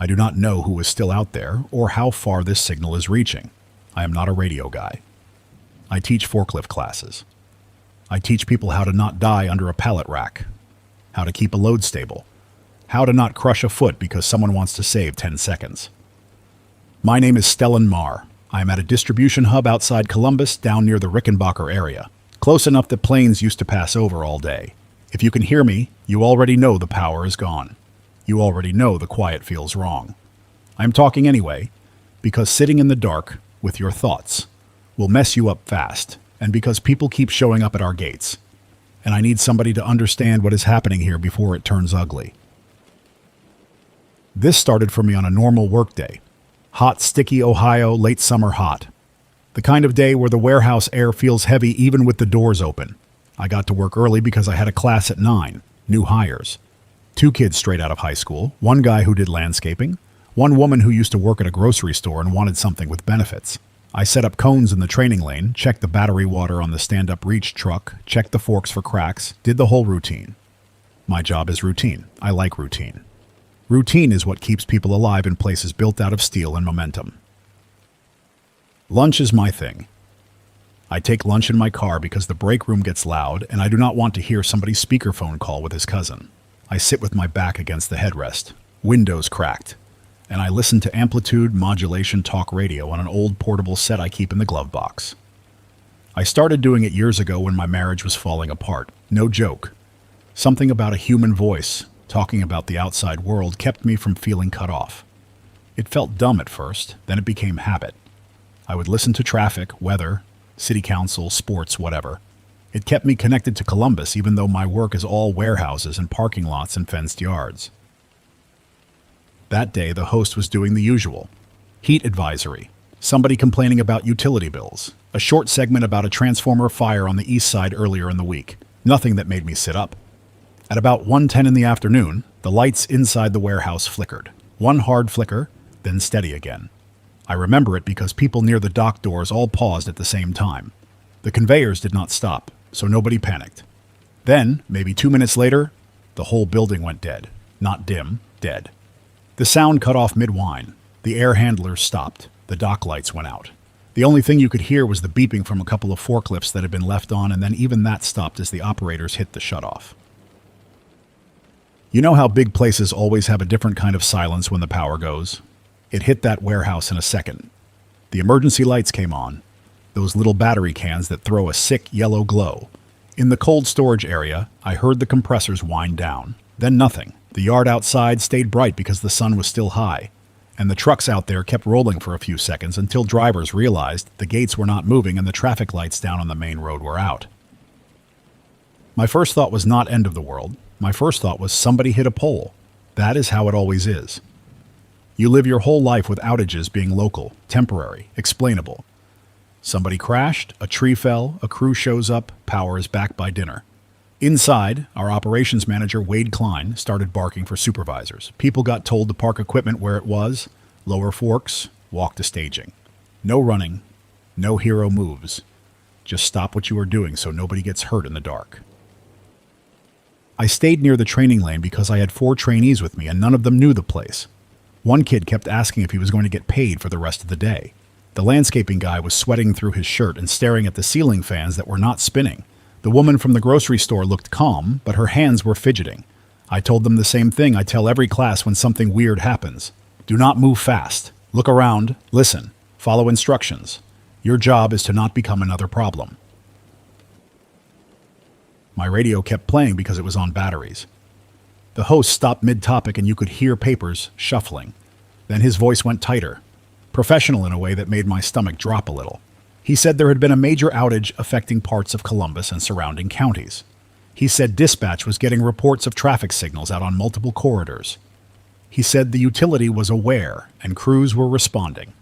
I do not know who is still out there or how far this signal is reaching. I am not a radio guy. I teach forklift classes. I teach people how to not die under a pallet rack, how to keep a load stable, how to not crush a foot because someone wants to save 10 seconds. My name is Stellan Marr. I am at a distribution hub outside Columbus down near the Rickenbacker area, close enough that planes used to pass over all day. If you can hear me, you already know the power is gone. You already know the quiet feels wrong. I am talking anyway, because sitting in the dark with your thoughts will mess you up fast, and because people keep showing up at our gates. And I need somebody to understand what is happening here before it turns ugly. This started for me on a normal workday. Hot, sticky Ohio, late summer hot. The kind of day where the warehouse air feels heavy even with the doors open. I got to work early because I had a class at 9, new hires. 2 kids straight out of high school, 1 guy who did landscaping, 1 woman who used to work at a grocery store and wanted something with benefits. I set up cones in the training lane, checked the battery water on the stand-up reach truck, checked the forks for cracks, did the whole routine. My job is routine. I like routine. Routine is what keeps people alive in places built out of steel and momentum. Lunch is my thing. I take lunch in my car because the break room gets loud and I do not want to hear somebody's speakerphone call with his cousin. I sit with my back against the headrest, windows cracked, and I listen to amplitude modulation talk radio on an old portable set I keep in the glove box. I started doing it years ago when my marriage was falling apart. No joke. Something about a human voice talking about the outside world kept me from feeling cut off. It felt dumb at first, then it became habit. I would listen to traffic, weather, city council, sports, whatever. It kept me connected to Columbus even though my work is all warehouses and parking lots and fenced yards. That day, the host was doing the usual. Heat advisory. Somebody complaining about utility bills. A short segment about a transformer fire on the east side earlier in the week. Nothing that made me sit up. At about 1:10 in the afternoon, the lights inside the warehouse flickered. 1 hard flicker, then steady again. I remember it because people near the dock doors all paused at the same time. The conveyors did not stop, so nobody panicked. Then, maybe 2 minutes later, the whole building went dead. Not dim, dead. The sound cut off mid-whine. The air handlers stopped. The dock lights went out. The only thing you could hear was the beeping from a couple of forklifts that had been left on, and then even that stopped as the operators hit the shutoff. You know how big places always have a different kind of silence when the power goes? It hit that warehouse in a second. The emergency lights came on. Those little battery cans that throw a sick yellow glow. In the cold storage area, I heard the compressors wind down. Then nothing. The yard outside stayed bright because the sun was still high, and the trucks out there kept rolling for a few seconds until drivers realized the gates were not moving and the traffic lights down on the main road were out. My first thought was not end of the world. My first thought was somebody hit a pole. That is how it always is. You live your whole life with outages being local, temporary, explainable. Somebody crashed, a tree fell, a crew shows up, power is back by dinner. Inside, our operations manager, Wade Klein, started barking for supervisors. People got told to park equipment where it was, lower forks, walk to staging. No running, no hero moves. Just stop what you are doing so nobody gets hurt in the dark. I stayed near the training lane because I had 4 trainees with me and none of them knew the place. 1 kid kept asking if he was going to get paid for the rest of the day. The landscaping guy was sweating through his shirt and staring at the ceiling fans that were not spinning. The woman from the grocery store looked calm, but her hands were fidgeting. I told them the same thing I tell every class when something weird happens. Do not move fast. Look around, listen, follow instructions. Your job is to not become another problem. My radio kept playing because it was on batteries. The host stopped mid-topic and you could hear papers shuffling. Then his voice went tighter, professional in a way that made my stomach drop a little. He said there had been a major outage affecting parts of Columbus and surrounding counties. He said dispatch was getting reports of traffic signals out on multiple corridors. He said the utility was aware and crews were responding.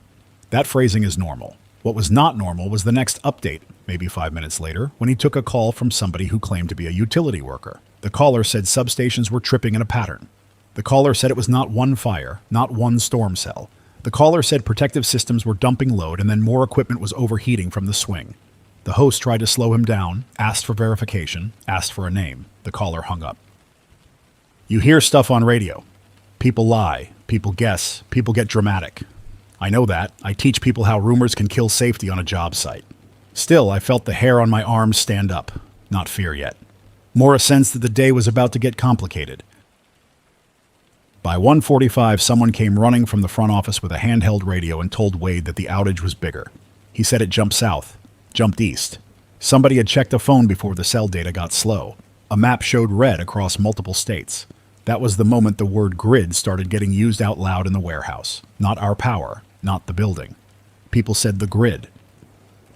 That phrasing is normal. What was not normal was the next update, maybe 5 minutes later, when he took a call from somebody who claimed to be a utility worker. The caller said substations were tripping in a pattern. The caller said it was not one fire, not one storm cell. The caller said protective systems were dumping load and then more equipment was overheating from the swing. The host tried to slow him down, asked for verification, asked for a name. The caller hung up. You hear stuff on radio. People lie, People guess. People get dramatic. I know that. I teach people how rumors can kill safety on a job site. Still, I felt the hair on my arms stand up. Not fear yet. More a sense that the day was about to get complicated. By 1:45, someone came running from the front office with a handheld radio and told Wade that the outage was bigger. He said it jumped south, jumped east. Somebody had checked a phone before the cell data got slow. A map showed red across multiple states. That was the moment the word grid started getting used out loud in the warehouse. Not our power, not the building. People said the grid.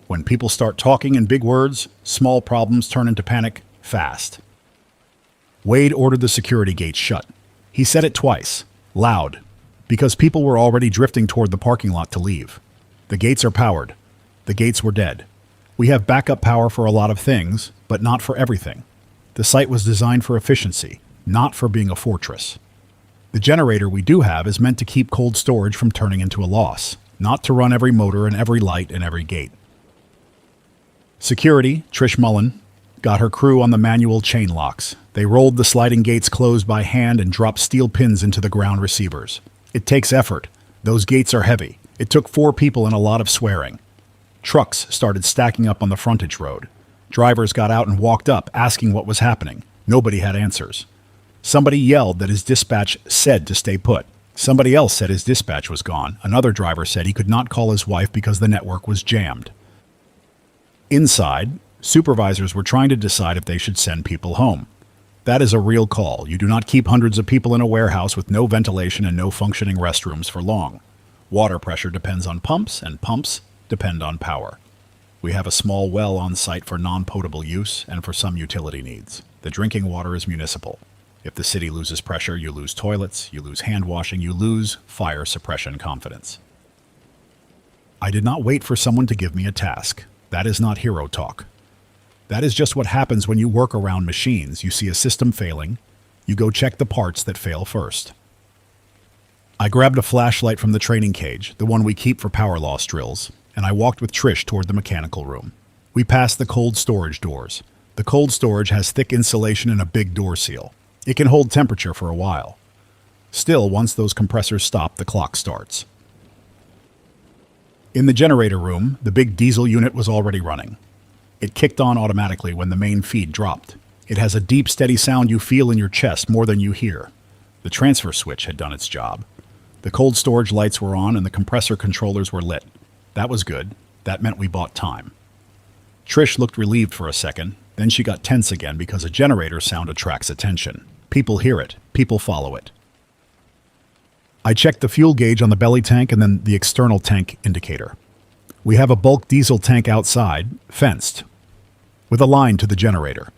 When people start talking in big words, small problems turn into panic fast. Wade ordered the security gates shut. He said it twice, loud, because people were already drifting toward the parking lot to leave. The gates are powered. The gates were dead. We have backup power for a lot of things, but not for everything. The site was designed for efficiency, not for being a fortress. The generator we do have is meant to keep cold storage from turning into a loss, not to run every motor and every light and every gate. Security, Trish Mullen, got her crew on the manual chain locks. They rolled the sliding gates closed by hand and dropped steel pins into the ground receivers. It takes effort. Those gates are heavy. It took 4 people and a lot of swearing. Trucks started stacking up on the frontage road. Drivers got out and walked up, asking what was happening. Nobody had answers. Somebody yelled that his dispatch said to stay put. Somebody else said his dispatch was gone. Another driver said he could not call his wife because the network was jammed. Inside, supervisors were trying to decide if they should send people home. That is a real call. You do not keep hundreds of people in a warehouse with no ventilation and no functioning restrooms for long. Water pressure depends on pumps, and pumps depend on power. We have a small well on site for non-potable use and for some utility needs. The drinking water is municipal. If the city loses pressure, you lose toilets, you lose hand washing, you lose fire suppression confidence. I did not wait for someone to give me a task. That is not hero talk. That is just what happens when you work around machines. You see a system failing, you go check the parts that fail first. I grabbed a flashlight from the training cage, the one we keep for power loss drills, and I walked with Trish toward the mechanical room. We passed the cold storage doors. The cold storage has thick insulation and a big door seal. It can hold temperature for a while. Still, once those compressors stop, the clock starts. In the generator room, the big diesel unit was already running. It kicked on automatically when the main feed dropped. It has a deep, steady sound you feel in your chest more than you hear. The transfer switch had done its job. The cold storage lights were on and the compressor controllers were lit. That was good. That meant we bought time. Trish looked relieved for a second, then she got tense again because a generator sound attracts attention. People hear it. People follow it. I checked the fuel gauge on the belly tank and then the external tank indicator. We have a bulk diesel tank outside, fenced, with a line to the generator.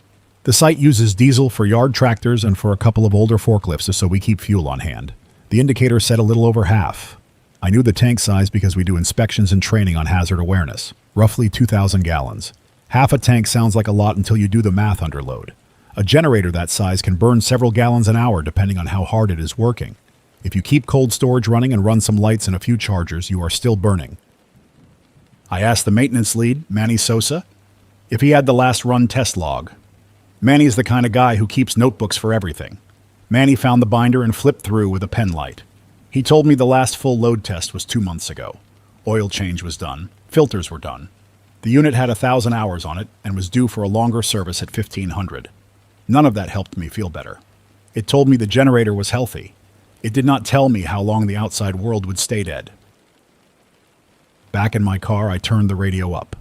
The site uses diesel for yard tractors and for a couple of older forklifts so we keep fuel on hand. The indicator said a little over half. I knew the tank size because we do inspections and training on hazard awareness. Roughly 2,000 gallons. Half a tank sounds like a lot until you do the math under load. A generator that size can burn several gallons an hour depending on how hard it is working. If you keep cold storage running and run some lights and a few chargers, you are still burning. I asked the maintenance lead, Manny Sosa, if he had the last run test log. Manny is the kind of guy who keeps notebooks for everything. Manny found the binder and flipped through with a pen light. He told me the last full load test was 2 months ago. Oil change was done. Filters were done. The unit had 1,000 hours on it and was due for a longer service at 1,500. None of that helped me feel better. It told me the generator was healthy. It did not tell me how long the outside world would stay dead. Back in my car, I turned the radio up.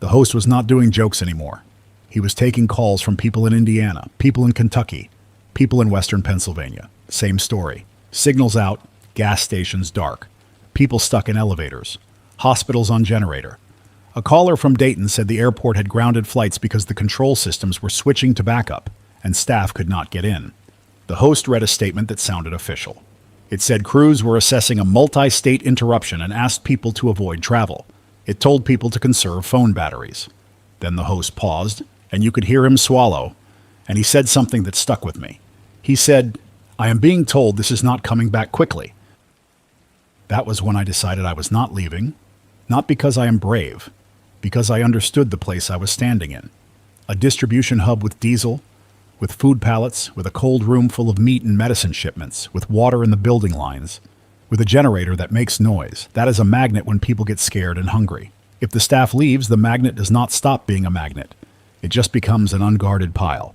The host was not doing jokes anymore. He was taking calls from people in Indiana, people in Kentucky, people in western Pennsylvania. Same story. Signals out, gas stations dark, people stuck in elevators, hospitals on generator. A caller from Dayton said the airport had grounded flights because the control systems were switching to backup and staff could not get in. The host read a statement that sounded official. It said crews were assessing a multi-state interruption and asked people to avoid travel. It told people to conserve phone batteries. Then the host paused, and you could hear him swallow, and he said something that stuck with me. He said, "I am being told this is not coming back quickly." That was when I decided I was not leaving, not because I am brave, because I understood the place I was standing in. A distribution hub with diesel, with food pallets, with a cold room full of meat and medicine shipments, with water in the building lines, with a generator that makes noise. That is a magnet when people get scared and hungry. If the staff leaves, the magnet does not stop being a magnet. It just becomes an unguarded pile.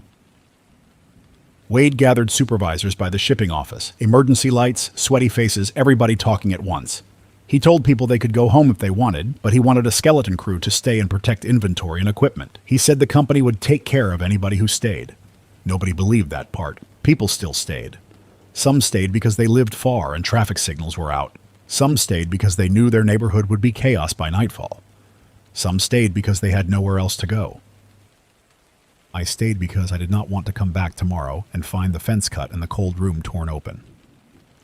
Wade gathered supervisors by the shipping office. Emergency lights, sweaty faces, everybody talking at once. He told people they could go home if they wanted, but he wanted a skeleton crew to stay and protect inventory and equipment. He said the company would take care of anybody who stayed. Nobody believed that part. People still stayed. Some stayed because they lived far and traffic signals were out. Some stayed because they knew their neighborhood would be chaos by nightfall. Some stayed because they had nowhere else to go. I stayed because I did not want to come back tomorrow and find the fence cut and the cold room torn open.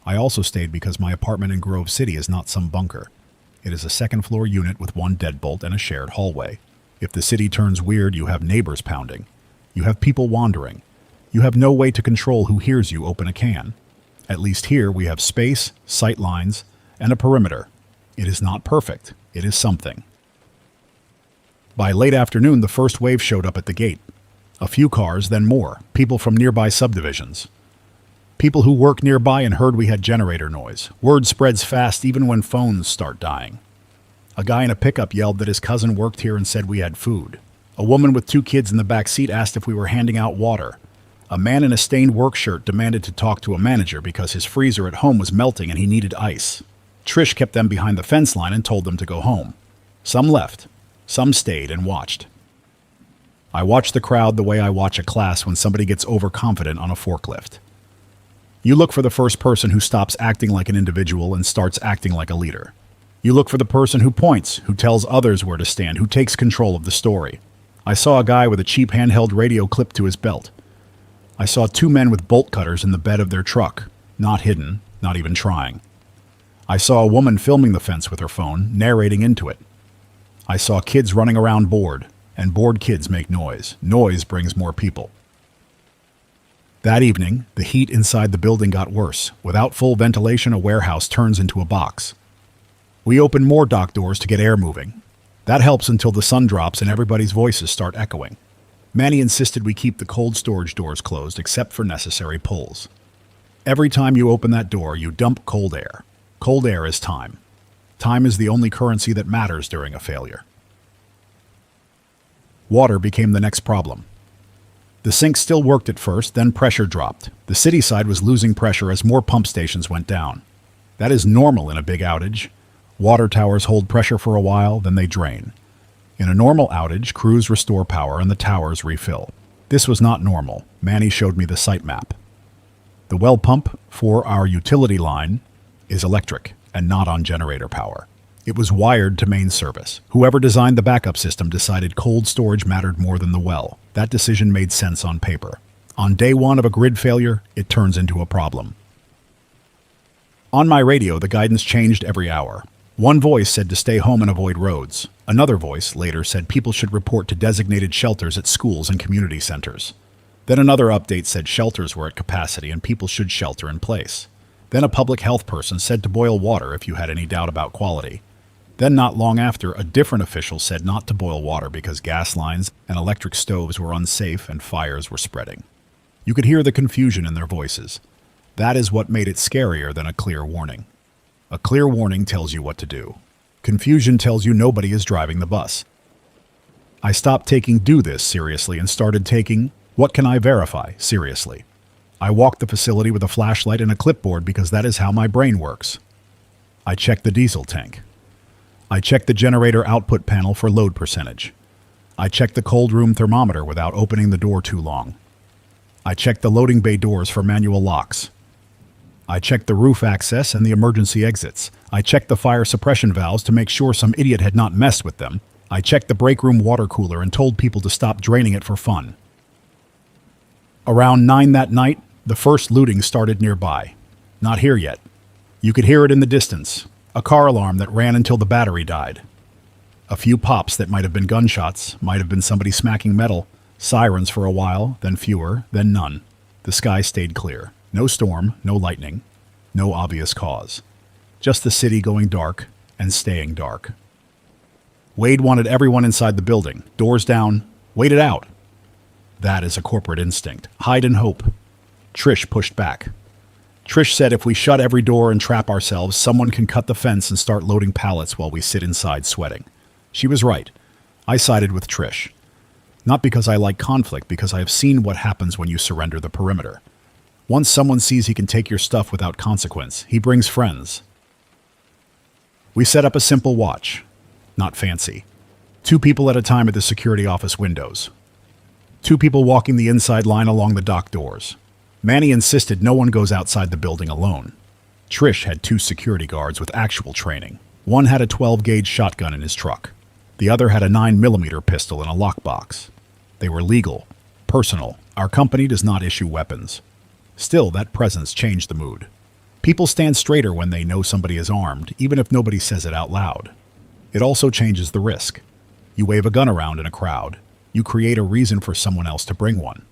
I also stayed because my apartment in Grove City is not some bunker. It is a second-floor unit with one deadbolt and a shared hallway. If the city turns weird, you have neighbors pounding. You have people wandering. You have no way to control who hears you open a can. At least here we have space, sight lines, and a perimeter. It is not perfect. It is something. By late afternoon, the first wave showed up at the gate. A few cars, then more. People from nearby subdivisions. People who work nearby and heard we had generator noise. Word spreads fast even when phones start dying. A guy in a pickup yelled that his cousin worked here and said we had food. A woman with 2 kids in the back seat asked if we were handing out water. A man in a stained work shirt demanded to talk to a manager because his freezer at home was melting and he needed ice. Trish kept them behind the fence line and told them to go home. Some left. Some stayed and watched. I watch the crowd the way I watch a class when somebody gets overconfident on a forklift. You look for the first person who stops acting like an individual and starts acting like a leader. You look for the person who points, who tells others where to stand, who takes control of the story. I saw a guy with a cheap handheld radio clipped to his belt. I saw 2 men with bolt cutters in the bed of their truck, not hidden, not even trying. I saw a woman filming the fence with her phone, narrating into it. I saw kids running around bored. And bored kids make noise. Noise brings more people. That evening, the heat inside the building got worse. Without full ventilation, a warehouse turns into a box. We open more dock doors to get air moving. That helps until the sun drops and everybody's voices start echoing. Manny insisted we keep the cold storage doors closed except for necessary pulls. Every time you open that door, you dump cold air. Cold air is time. Time is the only currency that matters during a failure. Water became the next problem. The sink still worked at first, then pressure dropped. The city side was losing pressure as more pump stations went down. That is normal in a big outage. Water towers hold pressure for a while, then they drain. In a normal outage, crews restore power and the towers refill. This was not normal. Manny showed me the site map. The well pump for our utility line is electric and not on generator power. It was wired to main service. Whoever designed the backup system decided cold storage mattered more than the well. That decision made sense on paper. On day 1 of a grid failure, it turns into a problem. On my radio, the guidance changed every hour. One voice said to stay home and avoid roads. Another voice later said people should report to designated shelters at schools and community centers. Then another update said shelters were at capacity and people should shelter in place. Then a public health person said to boil water if you had any doubt about quality. Then not long after, a different official said not to boil water because gas lines and electric stoves were unsafe and fires were spreading. You could hear the confusion in their voices. That is what made it scarier than a clear warning. A clear warning tells you what to do. Confusion tells you nobody is driving the bus. I stopped taking "do this" seriously and started taking "what can I verify" seriously. I walked the facility with a flashlight and a clipboard because that is how my brain works. I checked the diesel tank. I checked the generator output panel for load percentage. I checked the cold room thermometer without opening the door too long. I checked the loading bay doors for manual locks. I checked the roof access and the emergency exits. I checked the fire suppression valves to make sure some idiot had not messed with them. I checked the break room water cooler and told people to stop draining it for fun. Around 9 that night, the first looting started nearby. Not here yet. You could hear it in the distance. A car alarm that ran until the battery died. A few pops that might have been gunshots, might have been somebody smacking metal. Sirens for a while, then fewer, then none. The sky stayed clear. No storm, no lightning, no obvious cause. Just the city going dark and staying dark. Wade wanted everyone inside the building, doors down, wait it out. That is a corporate instinct. Hide and hope. Trish pushed back. Trish said if we shut every door and trap ourselves, someone can cut the fence and start loading pallets while we sit inside sweating. She was right. I sided with Trish. Not because I like conflict, because I have seen what happens when you surrender the perimeter. Once someone sees he can take your stuff without consequence, he brings friends. We set up a simple watch. Not fancy. 2 people at a time at the security office windows. 2 people walking the inside line along the dock doors. Manny insisted no one goes outside the building alone. Trish had 2 security guards with actual training. One had a 12-gauge shotgun in his truck. The other had a 9mm pistol in a lockbox. They were legal, personal. Our company does not issue weapons. Still, that presence changed the mood. People stand straighter when they know somebody is armed, even if nobody says it out loud. It also changes the risk. You wave a gun around in a crowd. You create a reason for someone else to bring one.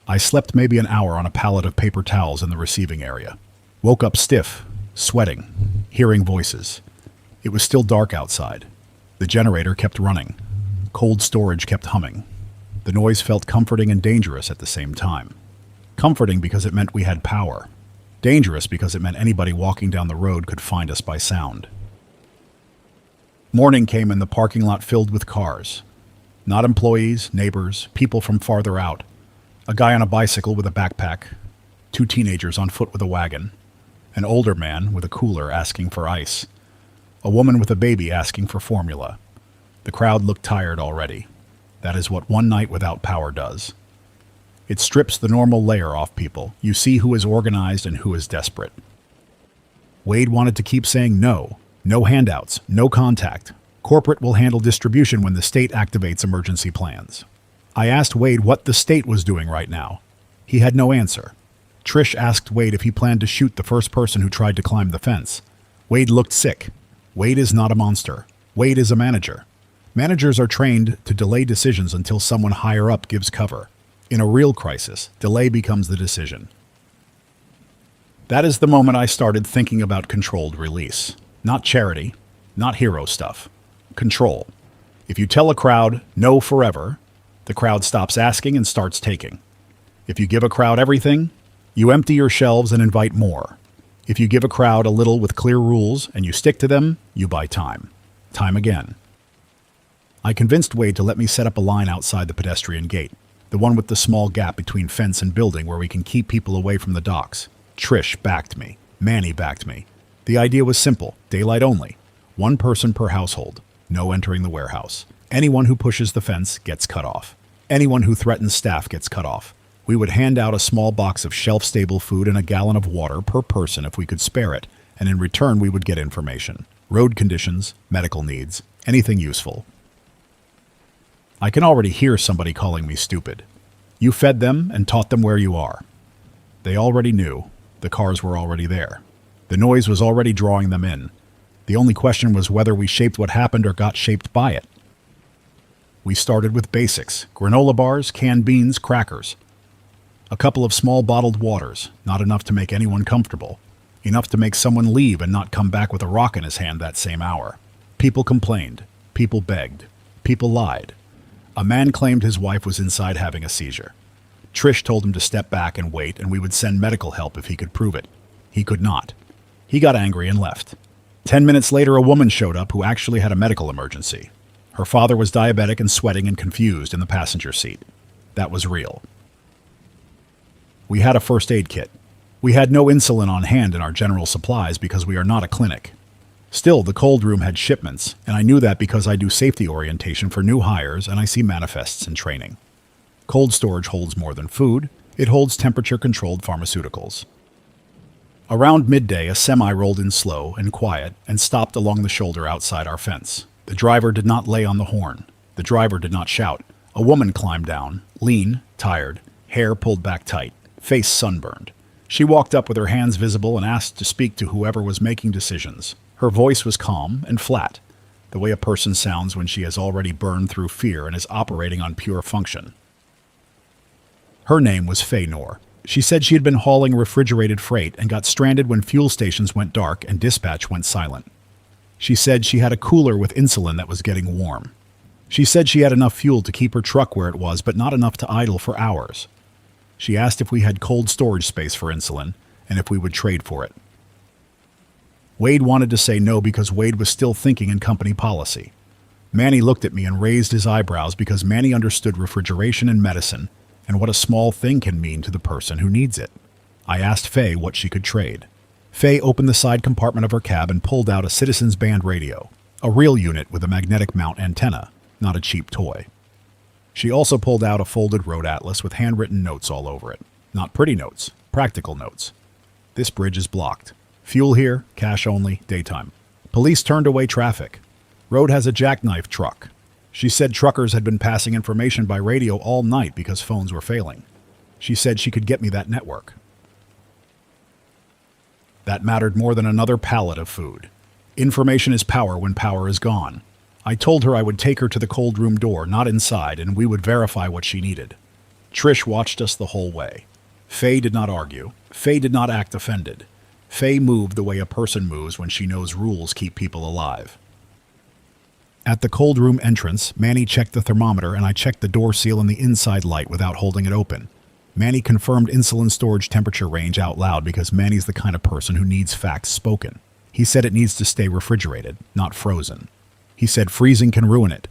I slept maybe an hour on a pallet of paper towels in the receiving area. Woke up stiff, sweating, hearing voices. It was still dark outside. The generator kept running. Cold storage kept humming. The noise felt comforting and dangerous at the same time. Comforting because it meant we had power. Dangerous because it meant anybody walking down the road could find us by sound. Morning came in the parking lot filled with cars. Not employees, neighbors, people from farther out. A guy on a bicycle with a backpack. 2 teenagers on foot with a wagon. An older man with a cooler asking for ice. A woman with a baby asking for formula. The crowd looked tired already. That is what one night without power does. It strips the normal layer off people. You see who is organized and who is desperate. Wade wanted to keep saying no. No handouts, no contact. Corporate will handle distribution when the state activates emergency plans. I asked Wade what the state was doing right now. He had no answer. Trish asked Wade if he planned to shoot the first person who tried to climb the fence. Wade looked sick. Wade is not a monster. Wade is a manager. Managers are trained to delay decisions until someone higher up gives cover. In a real crisis, delay becomes the decision. That is the moment I started thinking about controlled release. Not charity, not hero stuff. Control. If you tell a crowd, no forever, the crowd stops asking and starts taking. If you give a crowd everything, you empty your shelves and invite more. If you give a crowd a little with clear rules and you stick to them, you buy time. Time again. I convinced Wade to let me set up a line outside the pedestrian gate, the one with the small gap between fence and building where we can keep people away from the docks. Trish backed me. Manny backed me. The idea was simple, daylight only. 1 person per household. No entering the warehouse. Anyone who pushes the fence gets cut off. Anyone who threatens staff gets cut off. We would hand out a small box of shelf-stable food and a gallon of water per person if we could spare it, and in return we would get information. Road conditions, medical needs, anything useful. I can already hear somebody calling me stupid. You fed them and taught them where you are. They already knew. The cars were already there. The noise was already drawing them in. The only question was whether we shaped what happened or got shaped by it. We started with basics: granola bars, canned beans, crackers. A couple of small bottled waters, not enough to make anyone comfortable. Enough to make someone leave and not come back with a rock in his hand that same hour. People complained. People begged. People lied. A man claimed his wife was inside having a seizure. Trish told him to step back and wait, and we would send medical help if he could prove it. He could not. He got angry and left. 10 minutes later, a woman showed up who actually had a medical emergency. Her father was diabetic and sweating and confused in the passenger seat. That was real. We had a first aid kit. We had no insulin on hand in our general supplies because we are not a clinic. Still, the cold room had shipments, and I knew that because I do safety orientation for new hires and I see manifests in training. Cold storage holds more than food. It holds temperature-controlled pharmaceuticals. Around midday, a semi rolled in slow and quiet and stopped along the shoulder outside our fence. The driver did not lay on the horn. The driver did not shout. A woman climbed down, lean, tired, hair pulled back tight, face sunburned. She walked up with her hands visible and asked to speak to whoever was making decisions. Her voice was calm and flat, the way a person sounds when she has already burned through fear and is operating on pure function. Her name was Faynor. She said she had been hauling refrigerated freight and got stranded when fuel stations went dark and dispatch went silent. She said she had a cooler with insulin that was getting warm. She said she had enough fuel to keep her truck where it was, but not enough to idle for hours. She asked if we had cold storage space for insulin and if we would trade for it. Wade wanted to say no because Wade was still thinking in company policy. Manny looked at me and raised his eyebrows because Manny understood refrigeration and medicine and what a small thing can mean to the person who needs it. I asked Faye what she could trade. Faye opened the side compartment of her cab and pulled out a Citizens Band radio, a real unit with a magnetic mount antenna, not a cheap toy. She also pulled out a folded road atlas with handwritten notes all over it. Not pretty notes, practical notes. This bridge is blocked. Fuel here, cash only, daytime. Police turned away traffic. Road has a jackknife truck. She said truckers had been passing information by radio all night because phones were failing. She said she could get me that network. That mattered more than another pallet of food. Information is power when power is gone. I told her I would take her to the cold room door, not inside, and we would verify what she needed. Trish watched us the whole way. Faye did not argue. Faye did not act offended. Faye moved the way a person moves when she knows rules keep people alive. At the cold room entrance, Manny checked the thermometer and I checked the door seal and the inside light without holding it open. Manny confirmed insulin storage temperature range out loud because Manny's the kind of person who needs facts spoken. He said it needs to stay refrigerated, not frozen. He said freezing can ruin it.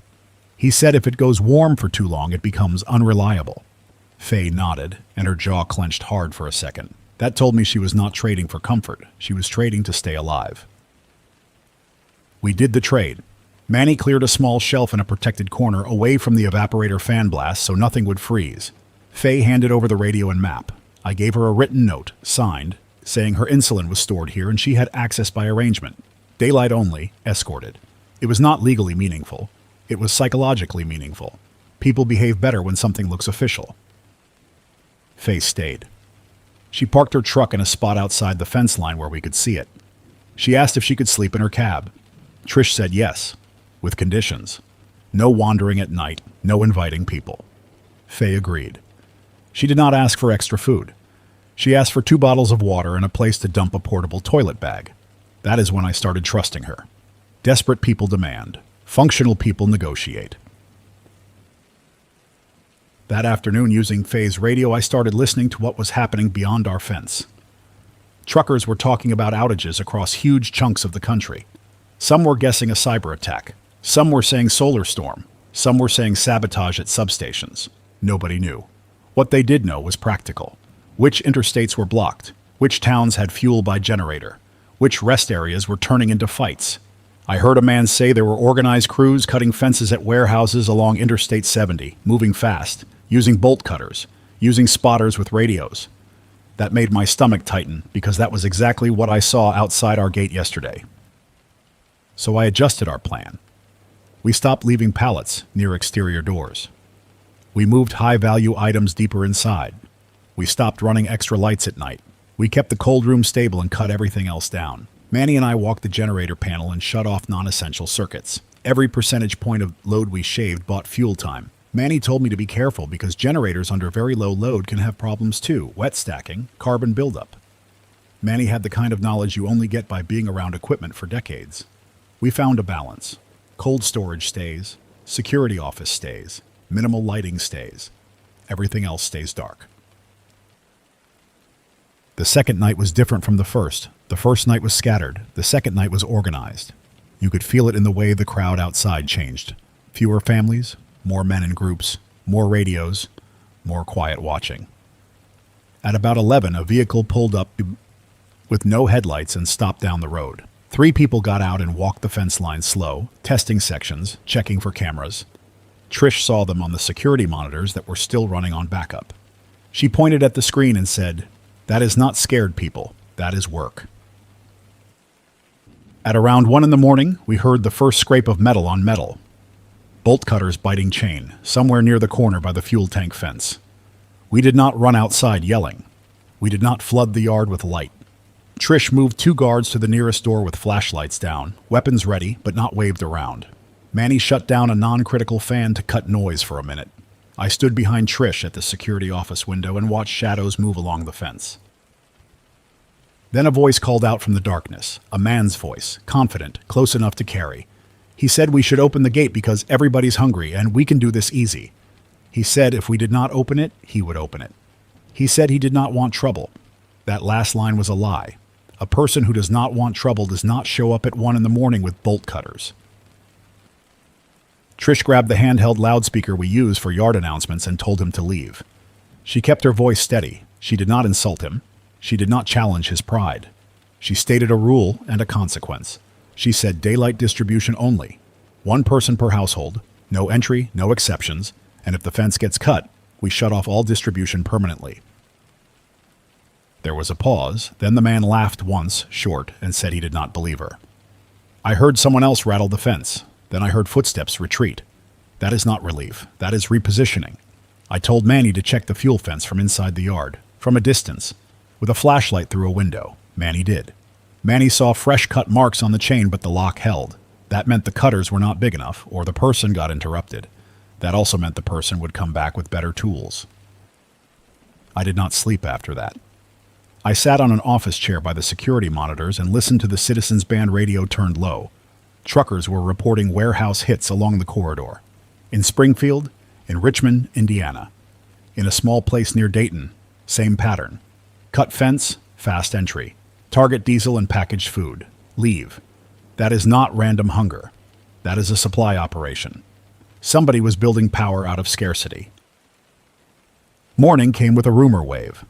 He said if it goes warm for too long, it becomes unreliable. Faye nodded, and her jaw clenched hard for a second. That told me she was not trading for comfort. She was trading to stay alive. We did the trade. Manny cleared a small shelf in a protected corner away from the evaporator fan blast so nothing would freeze. Faye handed over the radio and map. I gave her a written note, signed, saying her insulin was stored here and she had access by arrangement. Daylight only, escorted. It was not legally meaningful. It was psychologically meaningful. People behave better when something looks official. Faye stayed. She parked her truck in a spot outside the fence line where we could see it. She asked if she could sleep in her cab. Trish said yes, with conditions. No wandering at night, no inviting people. Faye agreed. She did not ask for extra food. She asked for 2 bottles of water and a place to dump a portable toilet bag. That is when I started trusting her. Desperate people demand. Functional people negotiate. That afternoon, using Faye's radio, I started listening to what was happening beyond our fence. Truckers were talking about outages across huge chunks of the country. Some were guessing a cyber attack. Some were saying solar storm. Some were saying sabotage at substations. Nobody knew. What they did know was practical. Which interstates were blocked. Which towns had fuel by generator. Which rest areas were turning into fights. I heard a man say there were organized crews cutting fences at warehouses along Interstate 70, moving fast, using bolt cutters, using spotters with radios. That made my stomach tighten because that was exactly what I saw outside our gate yesterday. So I adjusted our plan. We stopped leaving pallets near exterior doors. We moved high-value items deeper inside. We stopped running extra lights at night. We kept the cold room stable and cut everything else down. Manny and I walked the generator panel and shut off non-essential circuits. Every percentage point of load we shaved bought fuel time. Manny told me to be careful because generators under very low load can have problems too. Wet stacking, carbon buildup. Manny had the kind of knowledge you only get by being around equipment for decades. We found a balance. Cold storage stays, security office stays, minimal lighting stays. Everything else stays dark. The second night was different from the first. The first night was scattered. The second night was organized. You could feel it in the way the crowd outside changed. Fewer families, more men in groups, more radios, more quiet watching. At about 11, a vehicle pulled up with no headlights and stopped down the road. 3 people got out and walked the fence line slow, testing sections, checking for cameras. Trish saw them on the security monitors that were still running on backup. She pointed at the screen and said, "That is not scared people. That is work." At around 1 in the morning, we heard the first scrape of metal on metal. Bolt cutters biting chain, somewhere near the corner by the fuel tank fence. We did not run outside yelling. We did not flood the yard with light. Trish moved 2 guards to the nearest door with flashlights down, weapons ready, but not waved around. Manny shut down a non-critical fan to cut noise for a minute. I stood behind Trish at the security office window and watched shadows move along the fence. Then a voice called out from the darkness, a man's voice, confident, close enough to carry. He said we should open the gate because everybody's hungry and we can do this easy. He said if we did not open it, he would open it. He said he did not want trouble. That last line was a lie. A person who does not want trouble does not show up at 1 in the morning with bolt cutters. Trish grabbed the handheld loudspeaker we use for yard announcements and told him to leave. She kept her voice steady. She did not insult him. She did not challenge his pride. She stated a rule and a consequence. She said daylight distribution only. 1 person per household, no entry, no exceptions, and if the fence gets cut, we shut off all distribution permanently. There was a pause, then the man laughed once, short, and said he did not believe her. I heard someone else rattle the fence. Then I heard footsteps retreat. That is not relief. That is repositioning. I told Manny to check the fuel fence from inside the yard, from a distance, with a flashlight through a window. Manny did. Manny saw fresh cut marks on the chain, but the lock held. That meant the cutters were not big enough, or the person got interrupted. That also meant the person would come back with better tools. I did not sleep after that. I sat on an office chair by the security monitors and listened to the Citizens Band radio turned low. Truckers were reporting warehouse hits along the corridor. In Springfield, in Richmond, Indiana. In a small place near Dayton, same pattern. Cut fence, fast entry. Target diesel and packaged food. Leave. That is not random hunger. That is a supply operation. Somebody was building power out of scarcity. Morning came with a rumor wave.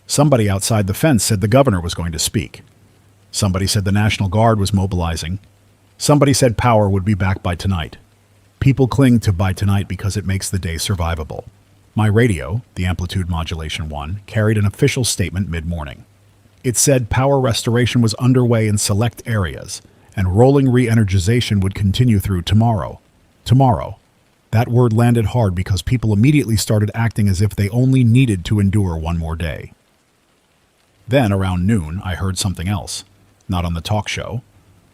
Somebody outside the fence said the governor was going to speak. Somebody said the National Guard was mobilizing. Somebody said power would be back by tonight. People cling to by tonight because it makes the day survivable. My radio, the amplitude modulation one, carried an official statement mid-morning. It said power restoration was underway in select areas, and rolling re-energization would continue through tomorrow. Tomorrow. That word landed hard because people immediately started acting as if they only needed to endure one more day. Then, around noon, I heard something else. Not on the talk show,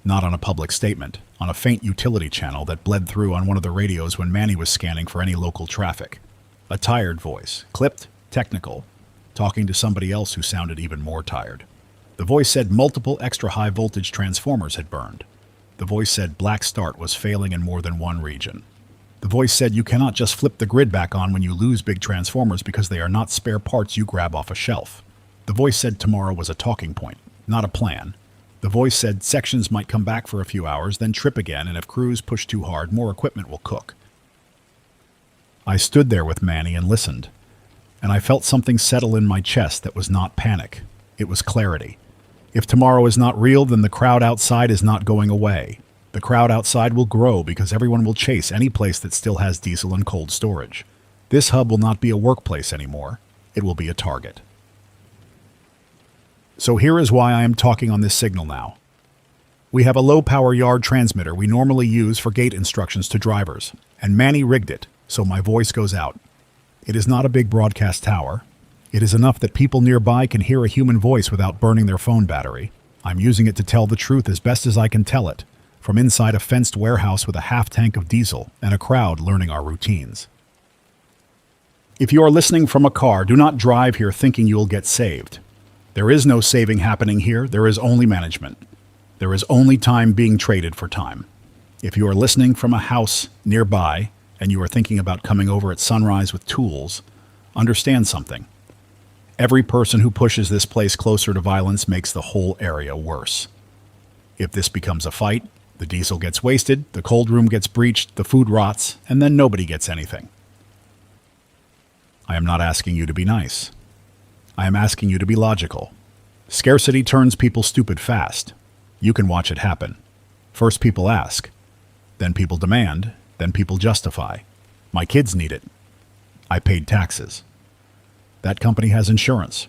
not on a public statement, on a faint utility channel that bled through on one of the radios when Manny was scanning for any local traffic. A tired voice, clipped, technical, talking to somebody else who sounded even more tired. The voice said multiple extra high voltage transformers had burned. The voice said Black Start was failing in more than one region. The voice said you cannot just flip the grid back on when you lose big transformers because they are not spare parts you grab off a shelf. The voice said tomorrow was a talking point, not a plan. The voice said sections might come back for a few hours, then trip again, and if crews push too hard, more equipment will cook. I stood there with Manny and listened, and I felt something settle in my chest that was not panic. It was clarity. If tomorrow is not real, then the crowd outside is not going away. The crowd outside will grow because everyone will chase any place that still has diesel and cold storage. This hub will not be a workplace anymore. It will be a target. So here is why I am talking on this signal now. We have a low-power yard transmitter we normally use for gate instructions to drivers, and Manny rigged it, so my voice goes out. It is not a big broadcast tower. It is enough that people nearby can hear a human voice without burning their phone battery. I'm using it to tell the truth as best as I can tell it, from inside a fenced warehouse with a half tank of diesel and a crowd learning our routines. If you are listening from a car, do not drive here thinking you will get saved. There is no saving happening here. There is only management. There is only time being traded for time. If you are listening from a house nearby and you are thinking about coming over at sunrise with tools, understand something. Every person who pushes this place closer to violence makes the whole area worse. If this becomes a fight, the diesel gets wasted, the cold room gets breached, the food rots, and then nobody gets anything. I am not asking you to be nice. I am asking you to be logical. Scarcity turns people stupid fast. You can watch it happen. First people ask, then people demand, then people justify. My kids need it. I paid taxes. That company has insurance.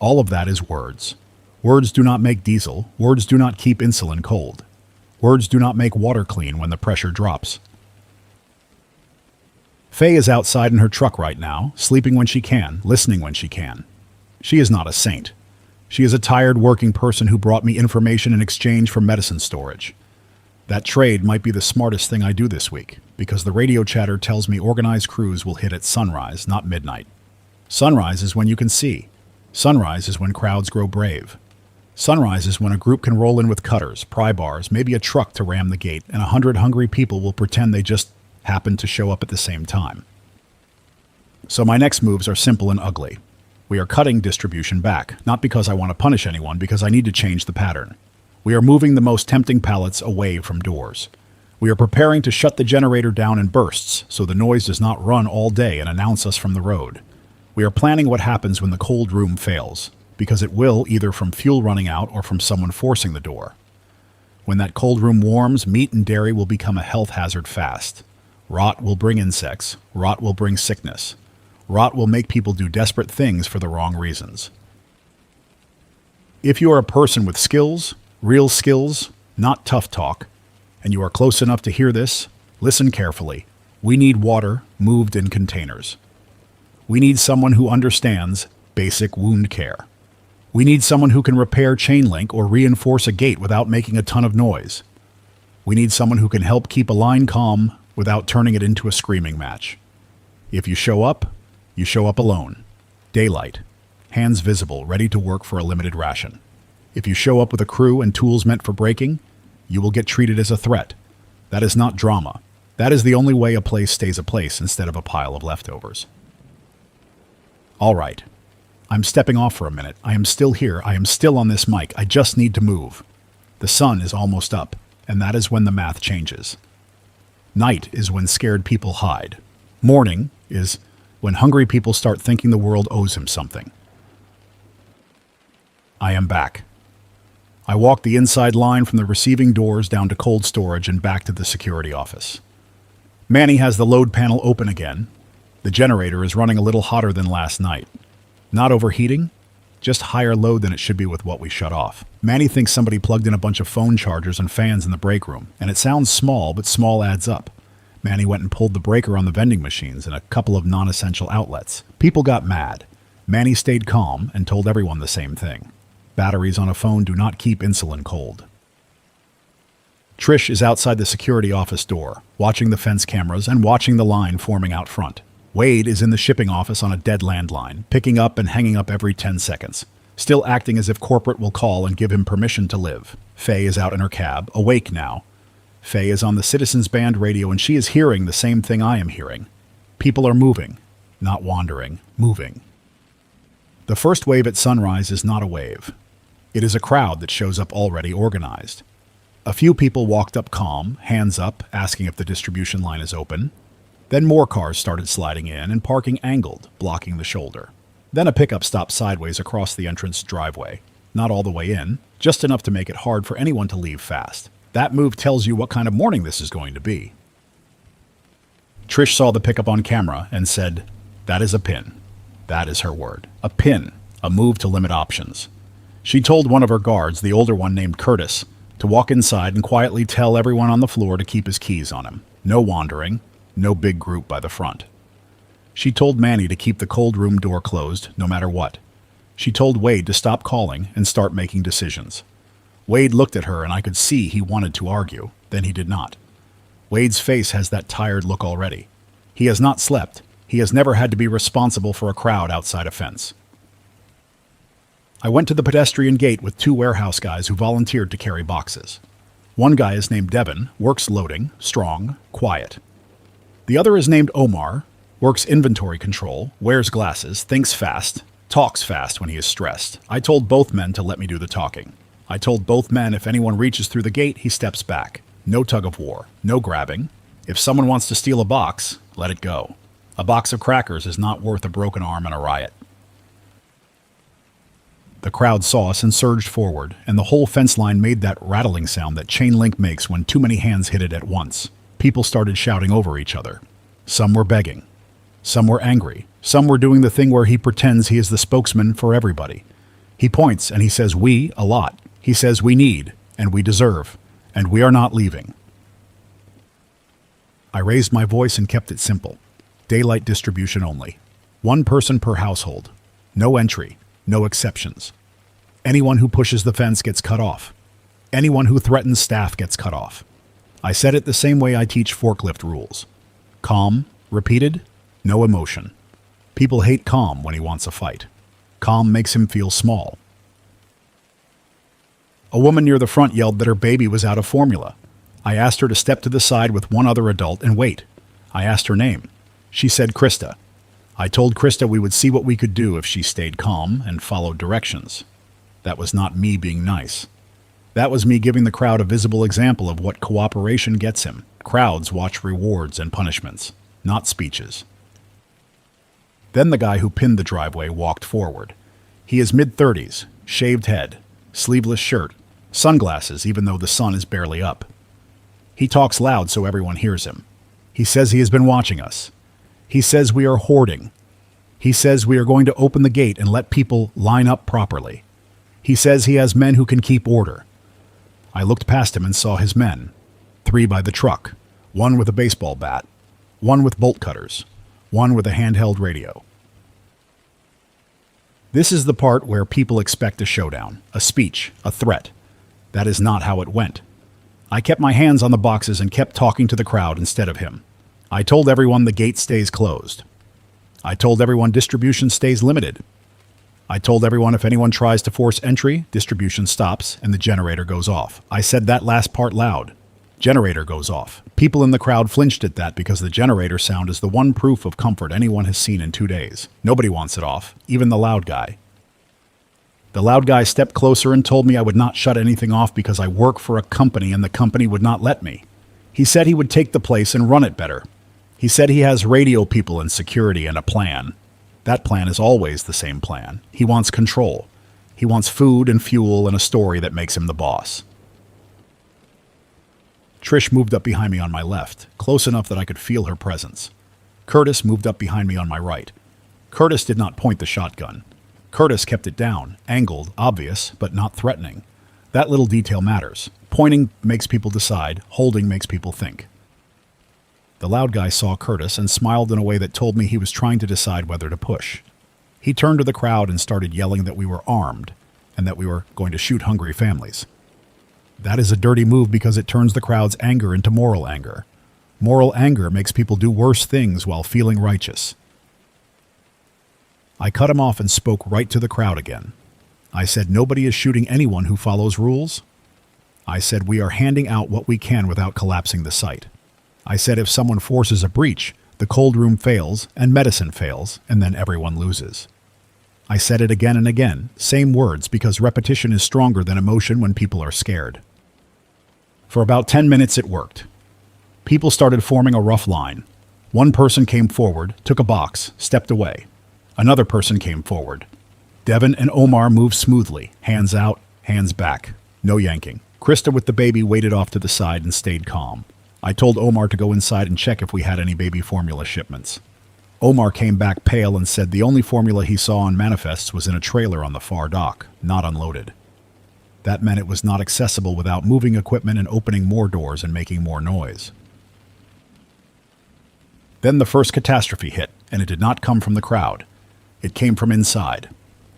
All of that is words. Words do not make diesel. Words do not keep insulin cold. Words do not make water clean when the pressure drops. Faye is outside in her truck right now, sleeping when she can, listening when she can. She is not a saint. She is a tired working person who brought me information in exchange for medicine storage. That trade might be the smartest thing I do this week, because the radio chatter tells me organized crews will hit at sunrise, not midnight. Sunrise is when you can see. Sunrise is when crowds grow brave. Sunrise is when a group can roll in with cutters, pry bars, maybe a truck to ram the gate, and 100 hungry people will pretend they just happened to show up at the same time. So my next moves are simple and ugly. We are cutting distribution back, not because I want to punish anyone, because I need to change the pattern. We are moving the most tempting pallets away from doors. We are preparing to shut the generator down in bursts so the noise does not run all day and announce us from the road. We are planning what happens when the cold room fails, because it will either from fuel running out or from someone forcing the door. When that cold room warms, meat and dairy will become a health hazard fast. Rot will bring insects. Rot will bring sickness. Rot will make people do desperate things for the wrong reasons. If you are a person with skills, real skills, not tough talk, and you are close enough to hear this, listen carefully. We need water moved in containers. We need someone who understands basic wound care. We need someone who can repair chain link or reinforce a gate without making a ton of noise. We need someone who can help keep a line calm without turning it into a screaming match. If you show up alone. Daylight. Hands visible, ready to work for a limited ration. If you show up with a crew and tools meant for breaking, you will get treated as a threat. That is not drama. That is the only way a place stays a place instead of a pile of leftovers. All right. I'm stepping off for a minute. I am still here. I am still on this mic. I just need to move. The sun is almost up, and that is when the math changes. Night is when scared people hide. Morning is when hungry people start thinking the world owes him something. I am back. I walk the inside line from the receiving doors down to cold storage and back to the security office. Manny has the load panel open again. The generator is running a little hotter than last night. Not overheating, just higher load than it should be with what we shut off. Manny thinks somebody plugged in a bunch of phone chargers and fans in the break room, and it sounds small, but small adds up. Manny went and pulled the breaker on the vending machines and a couple of non-essential outlets. People got mad. Manny stayed calm and told everyone the same thing. Batteries on a phone do not keep insulin cold. Trish is outside the security office door, watching the fence cameras and watching the line forming out front. Wade is in the shipping office on a dead landline, picking up and hanging up every 10 seconds, still acting as if corporate will call and give him permission to live. Faye is out in her cab, awake now. Faye is on the Citizens Band radio and she is hearing the same thing I am hearing. People are moving, not wandering, moving. The first wave at sunrise is not a wave. It is a crowd that shows up already organized. A few people walked up calm, hands up, asking if the distribution line is open. Then more cars started sliding in and parking angled, blocking the shoulder. Then a pickup stopped sideways across the entrance driveway. Not all the way in, just enough to make it hard for anyone to leave fast. That move tells you what kind of morning this is going to be. Trish saw the pickup on camera and said, "That is a pin." That is her word. A pin. A move to limit options. She told one of her guards, the older one named Curtis, to walk inside and quietly tell everyone on the floor to keep his keys on him. No wandering. No big group by the front. She told Manny to keep the cold room door closed, no matter what. She told Wade to stop calling and start making decisions. Wade looked at her and I could see he wanted to argue, then he did not. Wade's face has that tired look already. He has not slept. He has never had to be responsible for a crowd outside a fence. I went to the pedestrian gate with 2 warehouse guys who volunteered to carry boxes. One guy is named Devin, works loading, strong, quiet. The other is named Omar, works inventory control, wears glasses, thinks fast, talks fast when he is stressed. I told both men to let me do the talking. I told both men if anyone reaches through the gate, he steps back. No tug of war, no grabbing. If someone wants to steal a box, let it go. A box of crackers is not worth a broken arm and a riot. The crowd saw us and surged forward, and the whole fence line made that rattling sound that chain link makes when too many hands hit it at once. People started shouting over each other. Some were begging. Some were angry. Some were doing the thing where he pretends he is the spokesman for everybody. He points and he says we a lot. He says we need, and we deserve, and we are not leaving. I raised my voice and kept it simple. Daylight distribution only. 1 person per household. No entry. No exceptions. Anyone who pushes the fence gets cut off. Anyone who threatens staff gets cut off. I said it the same way I teach forklift rules. Calm, repeated, no emotion. People hate calm when he wants a fight. Calm makes him feel small. A woman near the front yelled that her baby was out of formula. I asked her to step to the side with one other adult and wait. I asked her name. She said Krista. I told Krista we would see what we could do if she stayed calm and followed directions. That was not me being nice. That was me giving the crowd a visible example of what cooperation gets him. Crowds watch rewards and punishments, not speeches. Then the guy who pinned the driveway walked forward. He is mid-30s, shaved head, sleeveless shirt, sunglasses even though the sun is barely up. He talks loud so everyone hears him. He says he has been watching us. He says we are hoarding. He says we are going to open the gate and let people line up properly. He says he has men who can keep order. I looked past him and saw his men. 3 by the truck, 1 with a baseball bat, 1 with bolt cutters, 1 with a handheld radio. This is the part where people expect a showdown, a speech, a threat. That is not how it went. I kept my hands on the boxes and kept talking to the crowd instead of him. I told everyone the gate stays closed. I told everyone distribution stays limited. I told everyone if anyone tries to force entry, distribution stops and the generator goes off. I said that last part loud. Generator goes off. People in the crowd flinched at that because the generator sound is the one proof of comfort anyone has seen in 2 days. Nobody wants it off, even the loud guy. The loud guy stepped closer and told me I would not shut anything off because I work for a company and the company would not let me. He said he would take the place and run it better. He said he has radio people and security and a plan. That plan is always the same plan. He wants control. He wants food and fuel and a story that makes him the boss. Trish moved up behind me on my left, close enough that I could feel her presence. Curtis moved up behind me on my right. Curtis did not point the shotgun. Curtis kept it down, angled, obvious, but not threatening. That little detail matters. Pointing makes people decide, holding makes people think. The loud guy saw Curtis and smiled in a way that told me he was trying to decide whether to push. He turned to the crowd and started yelling that we were armed and that we were going to shoot hungry families. That is a dirty move because it turns the crowd's anger into moral anger. Moral anger makes people do worse things while feeling righteous. I cut him off and spoke right to the crowd again. I said nobody is shooting anyone who follows rules. I said we are handing out what we can without collapsing the site. I said if someone forces a breach, the cold room fails and medicine fails, and then everyone loses. I said it again and again, same words, because repetition is stronger than emotion when people are scared. For about 10 minutes it worked. People started forming a rough line. One person came forward, took a box, stepped away. Another person came forward. Devin and Omar moved smoothly, hands out, hands back. No yanking. Krista with the baby waited off to the side and stayed calm. I told Omar to go inside and check if we had any baby formula shipments. Omar came back pale and said the only formula he saw on manifests was in a trailer on the far dock, not unloaded. That meant it was not accessible without moving equipment and opening more doors and making more noise. Then the first catastrophe hit, and it did not come from the crowd. It came from inside.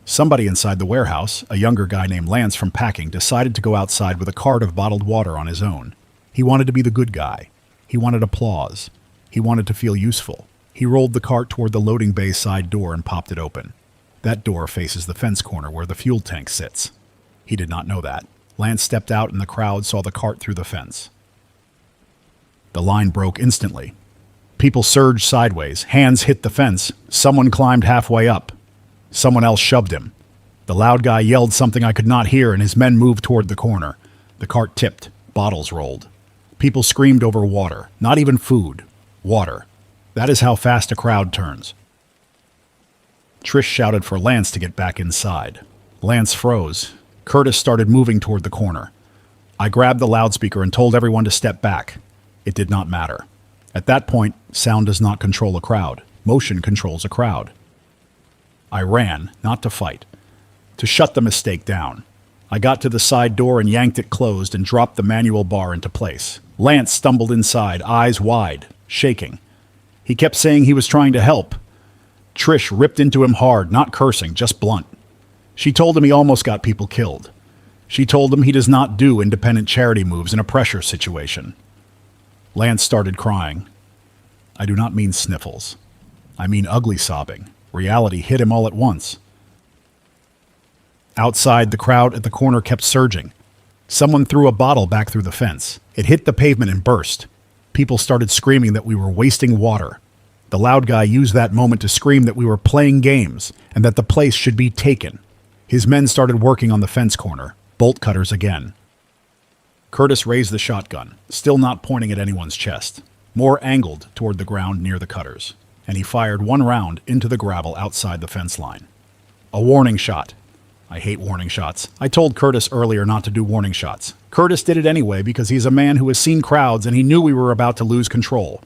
Somebody inside the warehouse, a younger guy named Lance from packing, decided to go outside with a cart of bottled water on his own. He wanted to be the good guy. He wanted applause. He wanted to feel useful. He rolled the cart toward the loading bay side door and popped it open. That door faces the fence corner where the fuel tank sits. He did not know that. Lance stepped out and the crowd saw the cart through the fence. The line broke instantly. People surged sideways. Hands hit the fence. Someone climbed halfway up. Someone else shoved him. The loud guy yelled something I could not hear and his men moved toward the corner. The cart tipped. Bottles rolled. People screamed over water. Not even food. Water. That is how fast a crowd turns. Trish shouted for Lance to get back inside. Lance froze. Curtis started moving toward the corner. I grabbed the loudspeaker and told everyone to step back. It did not matter. At that point, sound does not control a crowd. Motion controls a crowd. I ran, not to fight, to shut the mistake down. I got to the side door and yanked it closed and dropped the manual bar into place. Lance stumbled inside, eyes wide, shaking. He kept saying he was trying to help. Trish ripped into him hard, not cursing, just blunt. She told him he almost got people killed. She told him he does not do independent charity moves in a pressure situation. Lance started crying. I do not mean sniffles. I mean ugly sobbing. Reality hit him all at once. Outside, the crowd at the corner kept surging. Someone threw a bottle back through the fence. It hit the pavement and burst. People started screaming that we were wasting water. The loud guy used that moment to scream that we were playing games and that the place should be taken. His men started working on the fence corner, bolt cutters again. Curtis raised the shotgun, still not pointing at anyone's chest, more angled toward the ground near the cutters, and he fired one round into the gravel outside the fence line. A warning shot. I hate warning shots. I told Curtis earlier not to do warning shots. Curtis did it anyway because he's a man who has seen crowds and he knew we were about to lose control.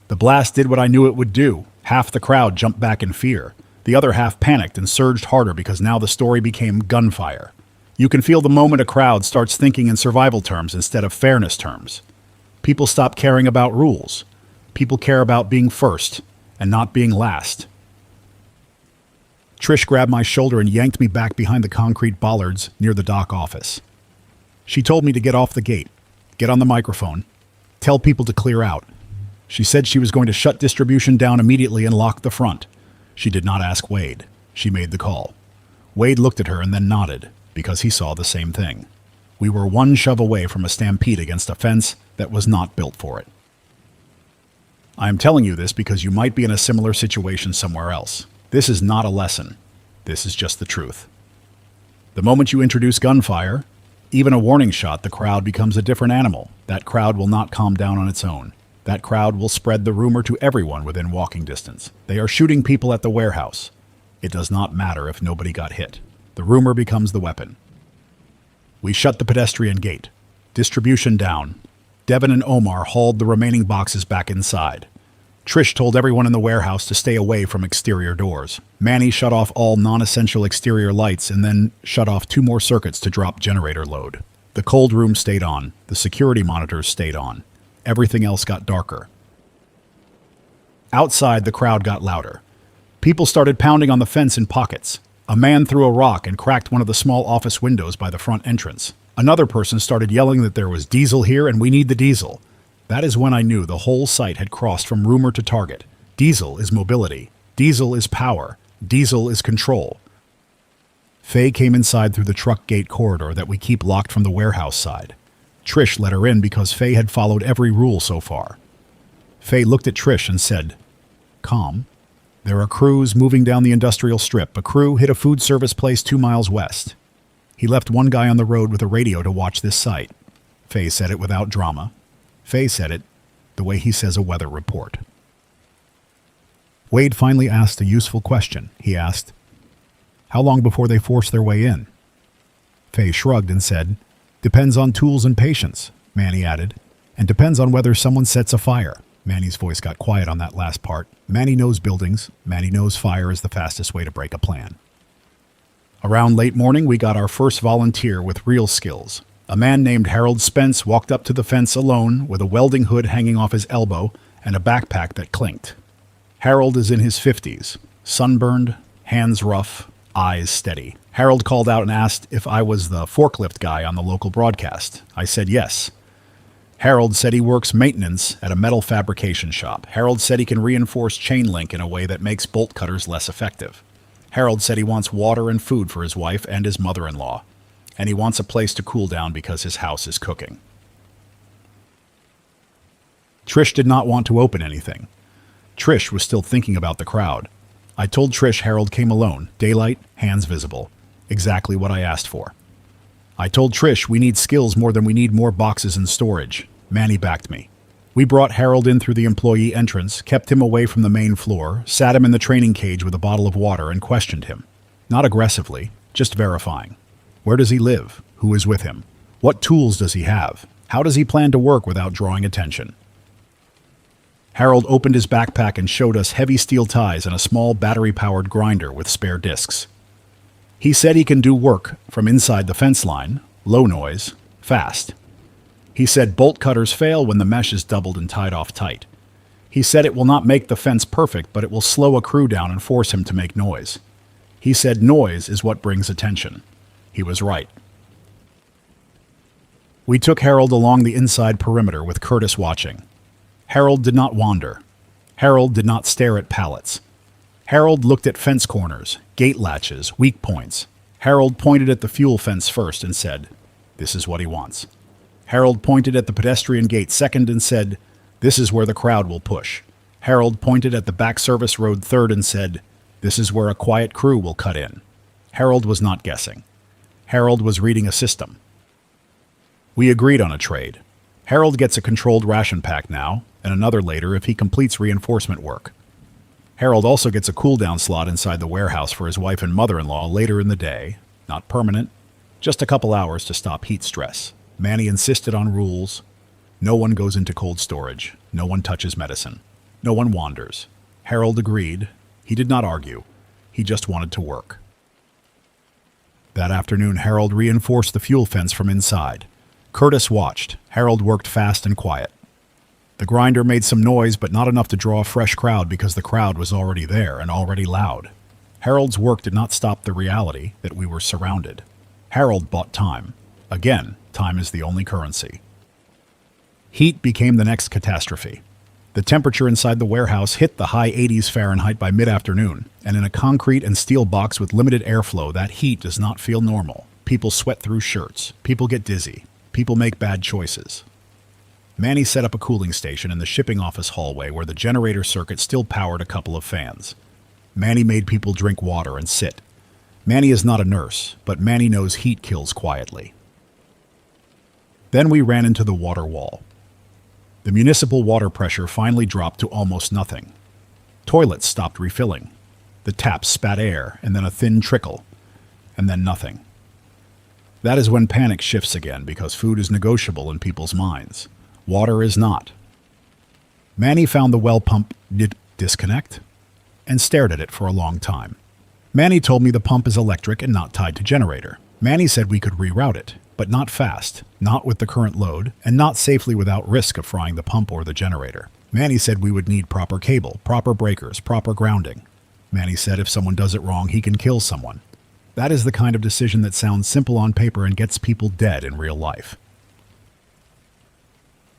The blast did what I knew it would do. Half the crowd jumped back in fear. The other half panicked and surged harder because now the story became gunfire. You can feel the moment a crowd starts thinking in survival terms instead of fairness terms. People stop caring about rules. People care about being first and not being last. Trish grabbed my shoulder and yanked me back behind the concrete bollards near the dock office. She told me to get off the gate, get on the microphone, tell people to clear out. She said she was going to shut distribution down immediately and lock the front. She did not ask Wade. She made the call. Wade looked at her and then nodded, because he saw the same thing. We were one shove away from a stampede against a fence that was not built for it. I am telling you this because you might be in a similar situation somewhere else. This is not a lesson. This is just the truth. The moment you introduce gunfire, even a warning shot, the crowd becomes a different animal. That crowd will not calm down on its own. That crowd will spread the rumor to everyone within walking distance. They are shooting people at the warehouse. It does not matter if nobody got hit. The rumor becomes the weapon. We shut the pedestrian gate. Distribution down. Devin and Omar hauled the remaining boxes back inside. Trish told everyone in the warehouse to stay away from exterior doors. Manny shut off all non-essential exterior lights and then shut off 2 more circuits to drop generator load. The cold room stayed on. The security monitors stayed on. Everything else got darker. Outside, the crowd got louder. People started pounding on the fence in pockets. A man threw a rock and cracked one of the small office windows by the front entrance. Another person started yelling that there was diesel here and we need the diesel. That is when I knew the whole site had crossed from rumor to target. Diesel is mobility. Diesel is power. Diesel is control. Faye came inside through the truck gate corridor that we keep locked from the warehouse side. Trish let her in because Faye had followed every rule so far. Faye looked at Trish and said, "Calm. There are crews moving down the industrial strip. A crew hit a food service place 2 miles west. He left one guy on the road with a radio to watch this site." Faye said it without drama. Faye said it the way he says a weather report. Wade finally asked a useful question. He asked, "How long before they force their way in?" Faye shrugged and said, "Depends on tools and patience," Manny added, "and depends on whether someone sets a fire." Manny's voice got quiet on that last part. Manny knows buildings. Manny knows fire is the fastest way to break a plan. Around late morning, we got our first volunteer with real skills. A man named Harold Spence walked up to the fence alone with a welding hood hanging off his elbow and a backpack that clinked. Harold is in his 50s, sunburned, hands rough, eyes steady. Harold called out and asked if I was the forklift guy on the local broadcast. I said yes. Harold said he works maintenance at a metal fabrication shop. Harold said he can reinforce chain link in a way that makes bolt cutters less effective. Harold said he wants water and food for his wife and his mother-in-law, and he wants a place to cool down because his house is cooking. Trish did not want to open anything. Trish was still thinking about the crowd. I told Trish Harold came alone, daylight, hands visible. Exactly what I asked for. I told Trish we need skills more than we need more boxes in storage. Manny backed me. We brought Harold in through the employee entrance, kept him away from the main floor, sat him in the training cage with a bottle of water, and questioned him. Not aggressively, just verifying. Where does he live? Who is with him? What tools does he have? How does he plan to work without drawing attention? Harold opened his backpack and showed us heavy steel ties and a small battery-powered grinder with spare discs. He said he can do work from inside the fence line, low noise, fast. He said bolt cutters fail when the mesh is doubled and tied off tight. He said it will not make the fence perfect, but it will slow a crew down and force him to make noise. He said noise is what brings attention. He was right. We took Harold along the inside perimeter with Curtis watching. Harold did not wander. Harold did not stare at pallets. Harold looked at fence corners, gate latches, weak points. Harold pointed at the fuel fence first and said, "This is what he wants." Harold pointed at the pedestrian gate second and said, "This is where the crowd will push." Harold pointed at the back service road third and said, "This is where a quiet crew will cut in." Harold was not guessing. Harold was reading a system. We agreed on a trade. Harold gets a controlled ration pack now, and another later if he completes reinforcement work. Harold also gets a cool-down slot inside the warehouse for his wife and mother-in-law later in the day, not permanent, just a couple hours to stop heat stress. Manny insisted on rules. No one goes into cold storage. No one touches medicine. No one wanders. Harold agreed. He did not argue. He just wanted to work. That afternoon, Harold reinforced the fuel fence from inside. Curtis watched. Harold worked fast and quiet. The grinder made some noise, but not enough to draw a fresh crowd because the crowd was already there and already loud. Harold's work did not stop the reality that we were surrounded. Harold bought time. Again, time is the only currency. Heat became the next catastrophe. The temperature inside the warehouse hit the high 80s Fahrenheit by mid-afternoon, and in a concrete and steel box with limited airflow, that heat does not feel normal. People sweat through shirts. People get dizzy. People make bad choices. Manny set up a cooling station in the shipping office hallway where the generator circuit still powered a couple of fans. Manny made people drink water and sit. Manny is not a nurse, but Manny knows heat kills quietly. Then we ran into the water wall. The municipal water pressure finally dropped to almost nothing. Toilets stopped refilling. The taps spat air, and then a thin trickle, and then nothing. That is when panic shifts again because food is negotiable in people's minds. Water is not. Manny found the well pump disconnect and stared at it for a long time. Manny told me the pump is electric and not tied to generator. Manny said we could reroute it, but not fast, not with the current load, and not safely without risk of frying the pump or the generator. Manny said we would need proper cable, proper breakers, proper grounding. Manny said if someone does it wrong, he can kill someone. That is the kind of decision that sounds simple on paper and gets people dead in real life.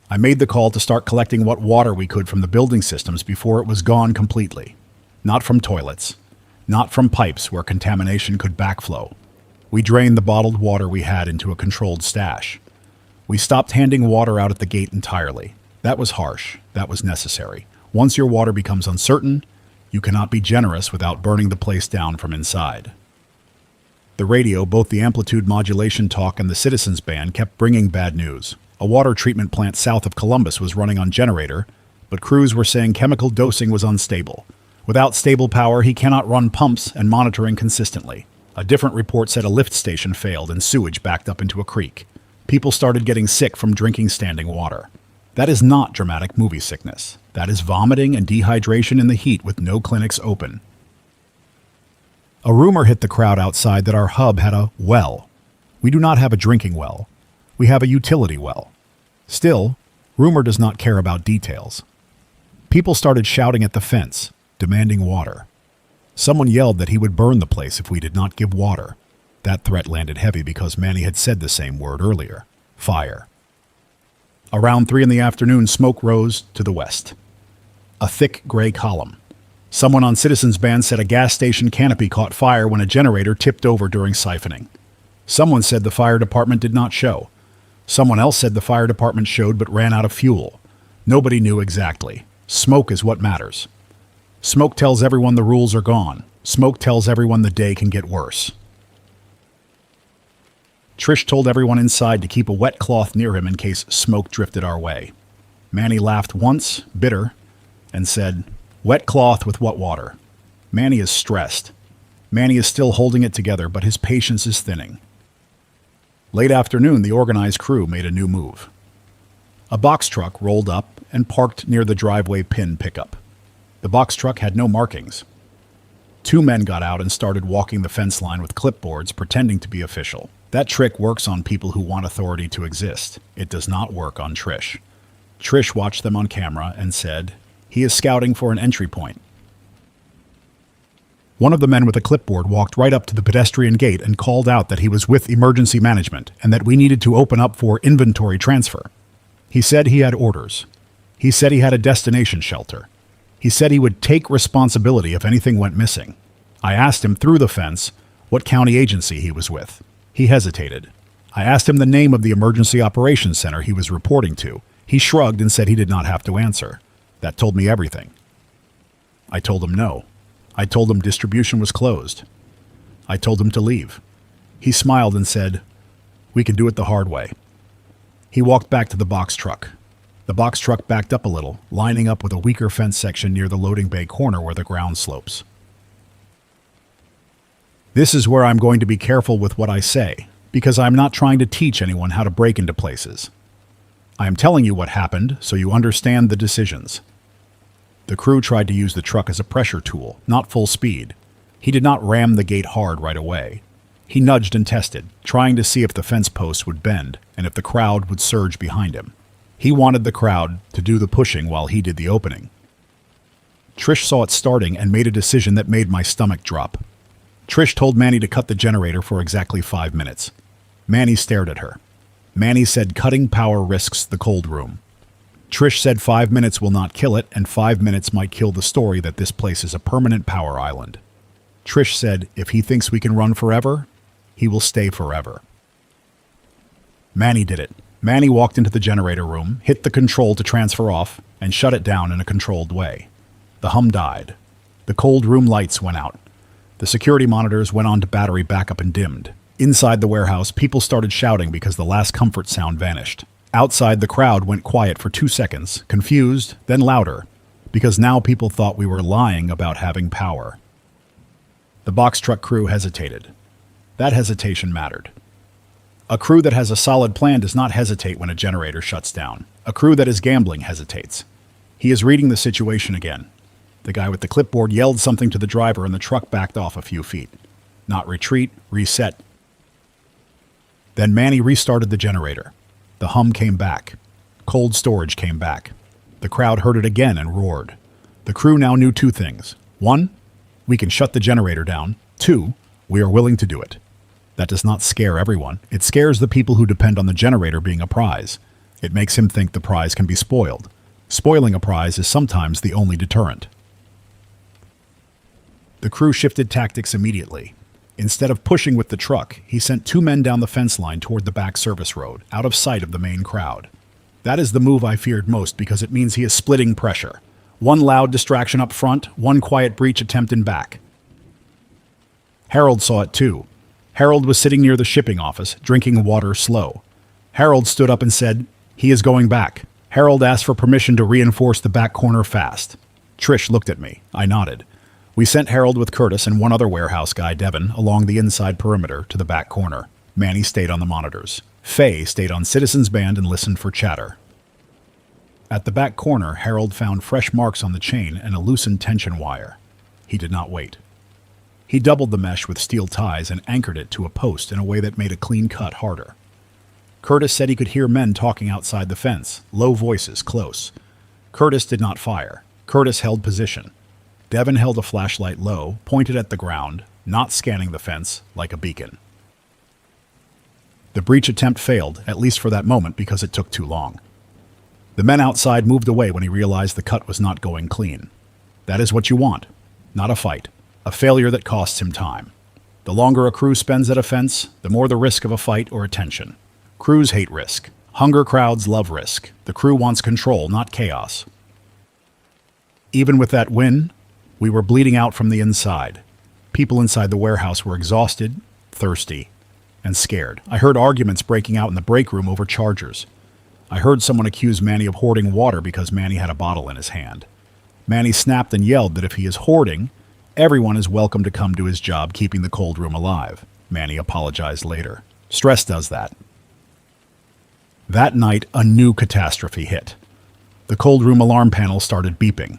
I made the call to start collecting what water we could from the building systems before it was gone completely. Not from toilets. Not from pipes where contamination could backflow. We drained the bottled water we had into a controlled stash. We stopped handing water out at the gate entirely. That was harsh. That was necessary. Once your water becomes uncertain, you cannot be generous without burning the place down from inside. The radio, both the amplitude modulation talk and the citizens band, kept bringing bad news. A water treatment plant south of Columbus was running on generator, but crews were saying chemical dosing was unstable. Without stable power, he cannot run pumps and monitoring consistently. A different report said a lift station failed and sewage backed up into a creek. People started getting sick from drinking standing water. That is not dramatic movie sickness. That is vomiting and dehydration in the heat with no clinics open. A rumor hit the crowd outside that our hub had a well. We do not have a drinking well. We have a utility well. Still, rumor does not care about details. People started shouting at the fence, demanding water. Someone yelled that he would burn the place if we did not give water. That threat landed heavy because Manny had said the same word earlier. Fire. Around 3 in the afternoon, smoke rose to the west. A thick gray column. Someone on Citizens Band said a gas station canopy caught fire when a generator tipped over during siphoning. Someone said the fire department did not show. Someone else said the fire department showed but ran out of fuel. Nobody knew exactly. Smoke is what matters. Smoke tells everyone the rules are gone. Smoke tells everyone the day can get worse. Trish told everyone inside to keep a wet cloth near him in case smoke drifted our way. Manny laughed once, bitter, and said, "Wet cloth with what water?" Manny is stressed. Manny is still holding it together, but his patience is thinning. Late afternoon, the organized crew made a new move. A box truck rolled up and parked near the driveway pin pickup. The box truck had no markings. 2 men got out and started walking the fence line with clipboards, pretending to be official. That trick works on people who want authority to exist. It does not work on Trish. Trish watched them on camera and said, "He is scouting for an entry point." One of the men with a clipboard walked right up to the pedestrian gate and called out that he was with emergency management and that we needed to open up for inventory transfer. He said he had orders. He said he had a destination shelter. He said he would take responsibility if anything went missing. I asked him through the fence, what county agency he was with. He hesitated. I asked him the name of the emergency operations center he was reporting to. He shrugged and said he did not have to answer. That told me everything. I told him no. I told him distribution was closed. I told him to leave. He smiled and said, "We can do it the hard way." He walked back to the box truck. The box truck backed up a little, lining up with a weaker fence section near the loading bay corner where the ground slopes. This is where I'm going to be careful with what I say, because I'm not trying to teach anyone how to break into places. I am telling you what happened so you understand the decisions. The crew tried to use the truck as a pressure tool, not full speed. He did not ram the gate hard right away. He nudged and tested, trying to see if the fence posts would bend and if the crowd would surge behind him. He wanted the crowd to do the pushing while he did the opening. Trish saw it starting and made a decision that made my stomach drop. Trish told Manny to cut the generator for exactly 5 minutes. Manny stared at her. Manny said cutting power risks the cold room. Trish said 5 minutes will not kill it, and 5 minutes might kill the story that this place is a permanent power island. Trish said if he thinks we can run forever, he will stay forever. Manny did it. Manny walked into the generator room, hit the control to transfer off, and shut it down in a controlled way. The hum died. The cold room lights went out. The security monitors went on to battery backup and dimmed. Inside the warehouse, people started shouting because the last comfort sound vanished. Outside, the crowd went quiet for 2 seconds, confused, then louder, because now people thought we were lying about having power. The box truck crew hesitated. That hesitation mattered. A crew that has a solid plan does not hesitate when a generator shuts down. A crew that is gambling hesitates. He is reading the situation again. The guy with the clipboard yelled something to the driver and the truck backed off a few feet. Not retreat, reset. Then Manny restarted the generator. The hum came back. Cold storage came back. The crowd heard it again and roared. The crew now knew 2 things. 1, we can shut the generator down. 2, we are willing to do it. That does not scare everyone. It scares the people who depend on the generator being a prize. It makes him think the prize can be spoiled. Spoiling a prize is sometimes the only deterrent. The crew shifted tactics immediately. Instead of pushing with the truck, he sent 2 men down the fence line toward the back service road, out of sight of the main crowd. That is the move I feared most because it means he is splitting pressure. 1 loud distraction up front, 1 quiet breach attempt in back. Harold saw it too. Harold was sitting near the shipping office, drinking water slow. Harold stood up and said, "He is going back." Harold asked for permission to reinforce the back corner fast. Trish looked at me. I nodded. We sent Harold with Curtis and 1 other warehouse guy, Devin, along the inside perimeter to the back corner. Manny stayed on the monitors. Faye stayed on Citizens Band and listened for chatter. At the back corner, Harold found fresh marks on the chain and a loosened tension wire. He did not wait. He doubled the mesh with steel ties and anchored it to a post in a way that made a clean cut harder. Curtis said he could hear men talking outside the fence, low voices, close. Curtis did not fire. Curtis held position. Devin held a flashlight low, pointed at the ground, not scanning the fence, like a beacon. The breach attempt failed, at least for that moment, because it took too long. The men outside moved away when he realized the cut was not going clean. That is what you want. Not a fight. A failure that costs him time. The longer a crew spends at a fence, the more the risk of a fight or a tension. Crews hate risk. Hunger crowds love risk. The crew wants control, not chaos. Even with that win, we were bleeding out from the inside. People inside the warehouse were exhausted, thirsty, and scared. I heard arguments breaking out in the break room over chargers. I heard someone accuse Manny of hoarding water because Manny had a bottle in his hand. Manny snapped and yelled that if he is hoarding, everyone is welcome to come to his job keeping the cold room alive. Manny apologized later. Stress does that. That night, a new catastrophe hit. The cold room alarm panel started beeping.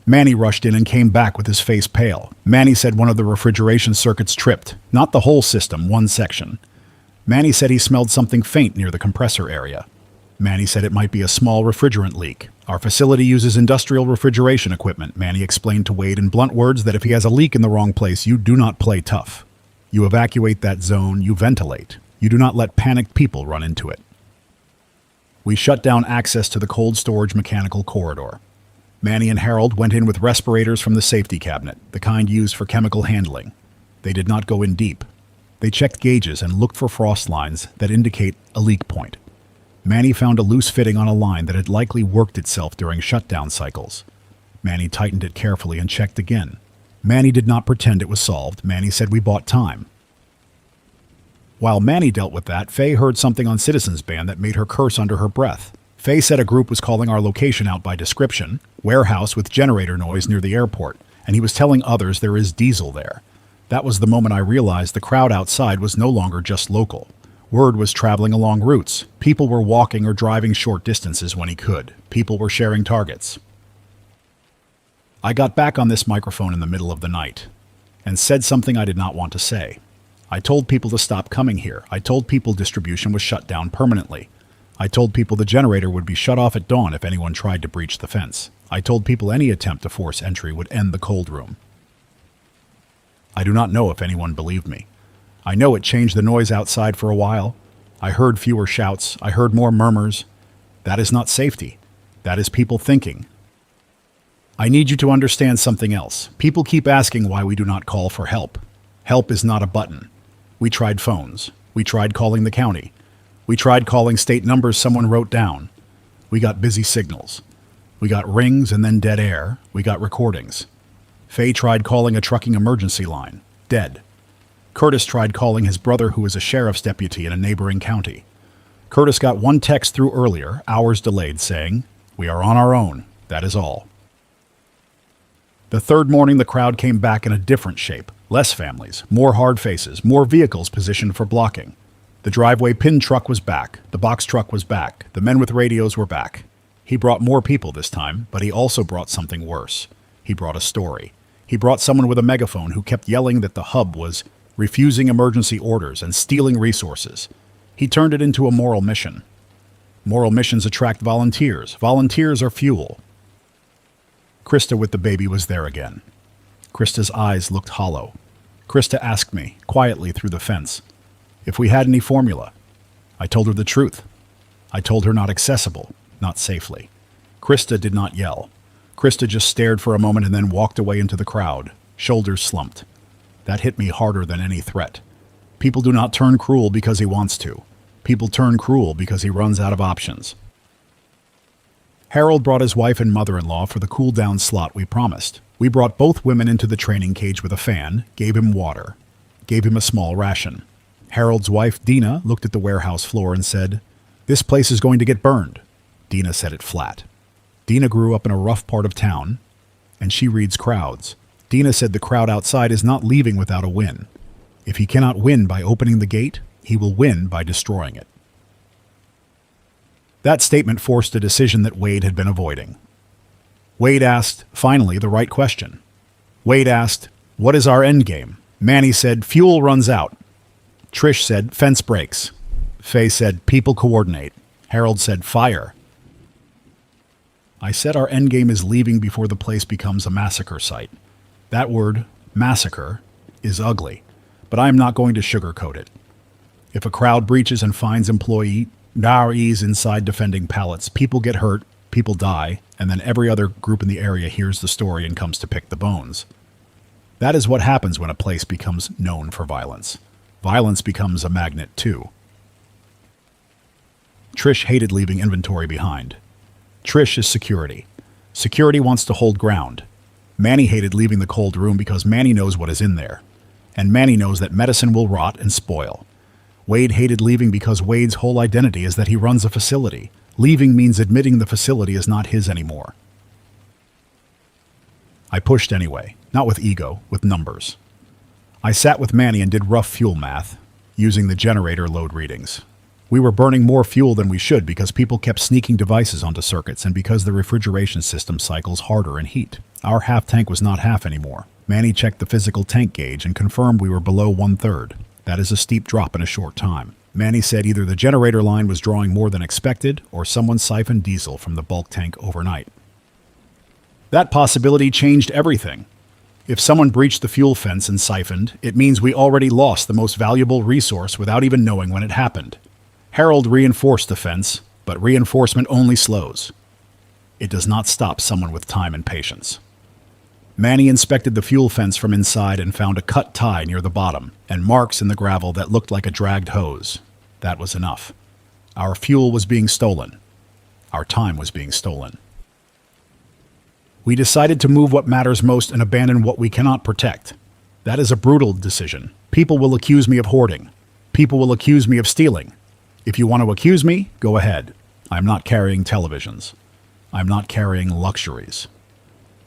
Manny rushed in and came back with his face pale. Manny said one of the refrigeration circuits tripped, not the whole system, 1 section. Manny said he smelled something faint near the compressor area. Manny said it might be a small refrigerant leak. Our facility uses industrial refrigeration equipment. Manny explained to Wade in blunt words that if he has a leak in the wrong place, you do not play tough. You evacuate that zone, you ventilate. You do not let panicked people run into it. We shut down access to the cold storage mechanical corridor. Manny and Harold went in with respirators from the safety cabinet, the kind used for chemical handling. They did not go in deep. They checked gauges and looked for frost lines that indicate a leak point. Manny found a loose fitting on a line that had likely worked itself during shutdown cycles. Manny tightened it carefully and checked again. Manny did not pretend it was solved. Manny said we bought time. While Manny dealt with that, Faye heard something on Citizens Band that made her curse under her breath. Faye said a group was calling our location out by description, warehouse with generator noise near the airport, and he was telling others there is diesel there. That was the moment I realized the crowd outside was no longer just local. Word was traveling along routes. People were walking or driving short distances when he could. People were sharing targets. I got back on this microphone in the middle of the night and said something I did not want to say. I told people to stop coming here. I told people distribution was shut down permanently. I told people the generator would be shut off at dawn if anyone tried to breach the fence. I told people any attempt to force entry would end the cold room. I do not know if anyone believed me. I know it changed the noise outside for a while. I heard fewer shouts. I heard more murmurs. That is not safety. That is people thinking. I need you to understand something else. People keep asking why we do not call for help. Help is not a button. We tried phones. We tried calling the county. We tried calling state numbers someone wrote down. We got busy signals. We got rings and then dead air. We got recordings. Faye tried calling a trucking emergency line. Dead. Curtis tried calling his brother who is a sheriff's deputy in a neighboring county. Curtis got one text through earlier, hours delayed, saying, "We are on our own. That is all." The third morning, the crowd came back in a different shape. Less families, more hard faces, more vehicles positioned for blocking. The driveway pin truck was back. The box truck was back. The men with radios were back. He brought more people this time, but he also brought something worse. He brought a story. He brought someone with a megaphone who kept yelling that the hub was refusing emergency orders and stealing resources. He turned it into a moral mission. Moral missions attract volunteers. Volunteers are fuel. Krista with the baby was there again. Krista's eyes looked hollow. Krista asked me, quietly through the fence, if we had any formula. I told her the truth. I told her not accessible, not safely. Krista did not yell. Krista just stared for a moment and then walked away into the crowd, shoulders slumped. That hit me harder than any threat. People do not turn cruel because he wants to. People turn cruel because he runs out of options. Harold brought his wife and mother-in-law for the cool-down slot we promised. We brought both women into the training cage with a fan, gave him water, gave him a small ration. Harold's wife, Dina, looked at the warehouse floor and said, "This place is going to get burned." Dina said it flat. Dina grew up in a rough part of town, and she reads crowds. Dina said the crowd outside is not leaving without a win. If he cannot win by opening the gate, he will win by destroying it. That statement forced a decision that Wade had been avoiding. Wade asked, finally, the right question. Wade asked, "What is our end game?" Manny said, "Fuel runs out." Trish said, "Fence breaks." Faye said, "People coordinate." Harold said, "Fire." I said our end game is leaving before the place becomes a massacre site. That word, massacre, is ugly, but I am not going to sugarcoat it. If a crowd breaches and finds employees inside defending pallets, people get hurt, people die, and then every other group in the area hears the story and comes to pick the bones. That is what happens when a place becomes known for violence. Violence becomes a magnet, too. Trish hated leaving inventory behind. Trish is security. Security wants to hold ground. Manny hated leaving the cold room because Manny knows what is in there. And Manny knows that medicine will rot and spoil. Wade hated leaving because Wade's whole identity is that he runs a facility. Leaving means admitting the facility is not his anymore. I pushed anyway, not with ego, with numbers. I sat with Manny and did rough fuel math, using the generator load readings. We were burning more fuel than we should because people kept sneaking devices onto circuits and because the refrigeration system cycles harder in heat. Our half tank was not half anymore. Manny checked the physical tank gauge and confirmed we were below 1/3. That is a steep drop in a short time. Manny said either the generator line was drawing more than expected or someone siphoned diesel from the bulk tank overnight. That possibility changed everything. If someone breached the fuel fence and siphoned, it means we already lost the most valuable resource without even knowing when it happened. Harold reinforced the fence, but reinforcement only slows. It does not stop someone with time and patience. Manny inspected the fuel fence from inside and found a cut tie near the bottom and marks in the gravel that looked like a dragged hose. That was enough. Our fuel was being stolen. Our time was being stolen. We decided to move what matters most and abandon what we cannot protect. That is a brutal decision. People will accuse me of hoarding. People will accuse me of stealing. If you want to accuse me, go ahead. I'm not carrying televisions. I'm not carrying luxuries.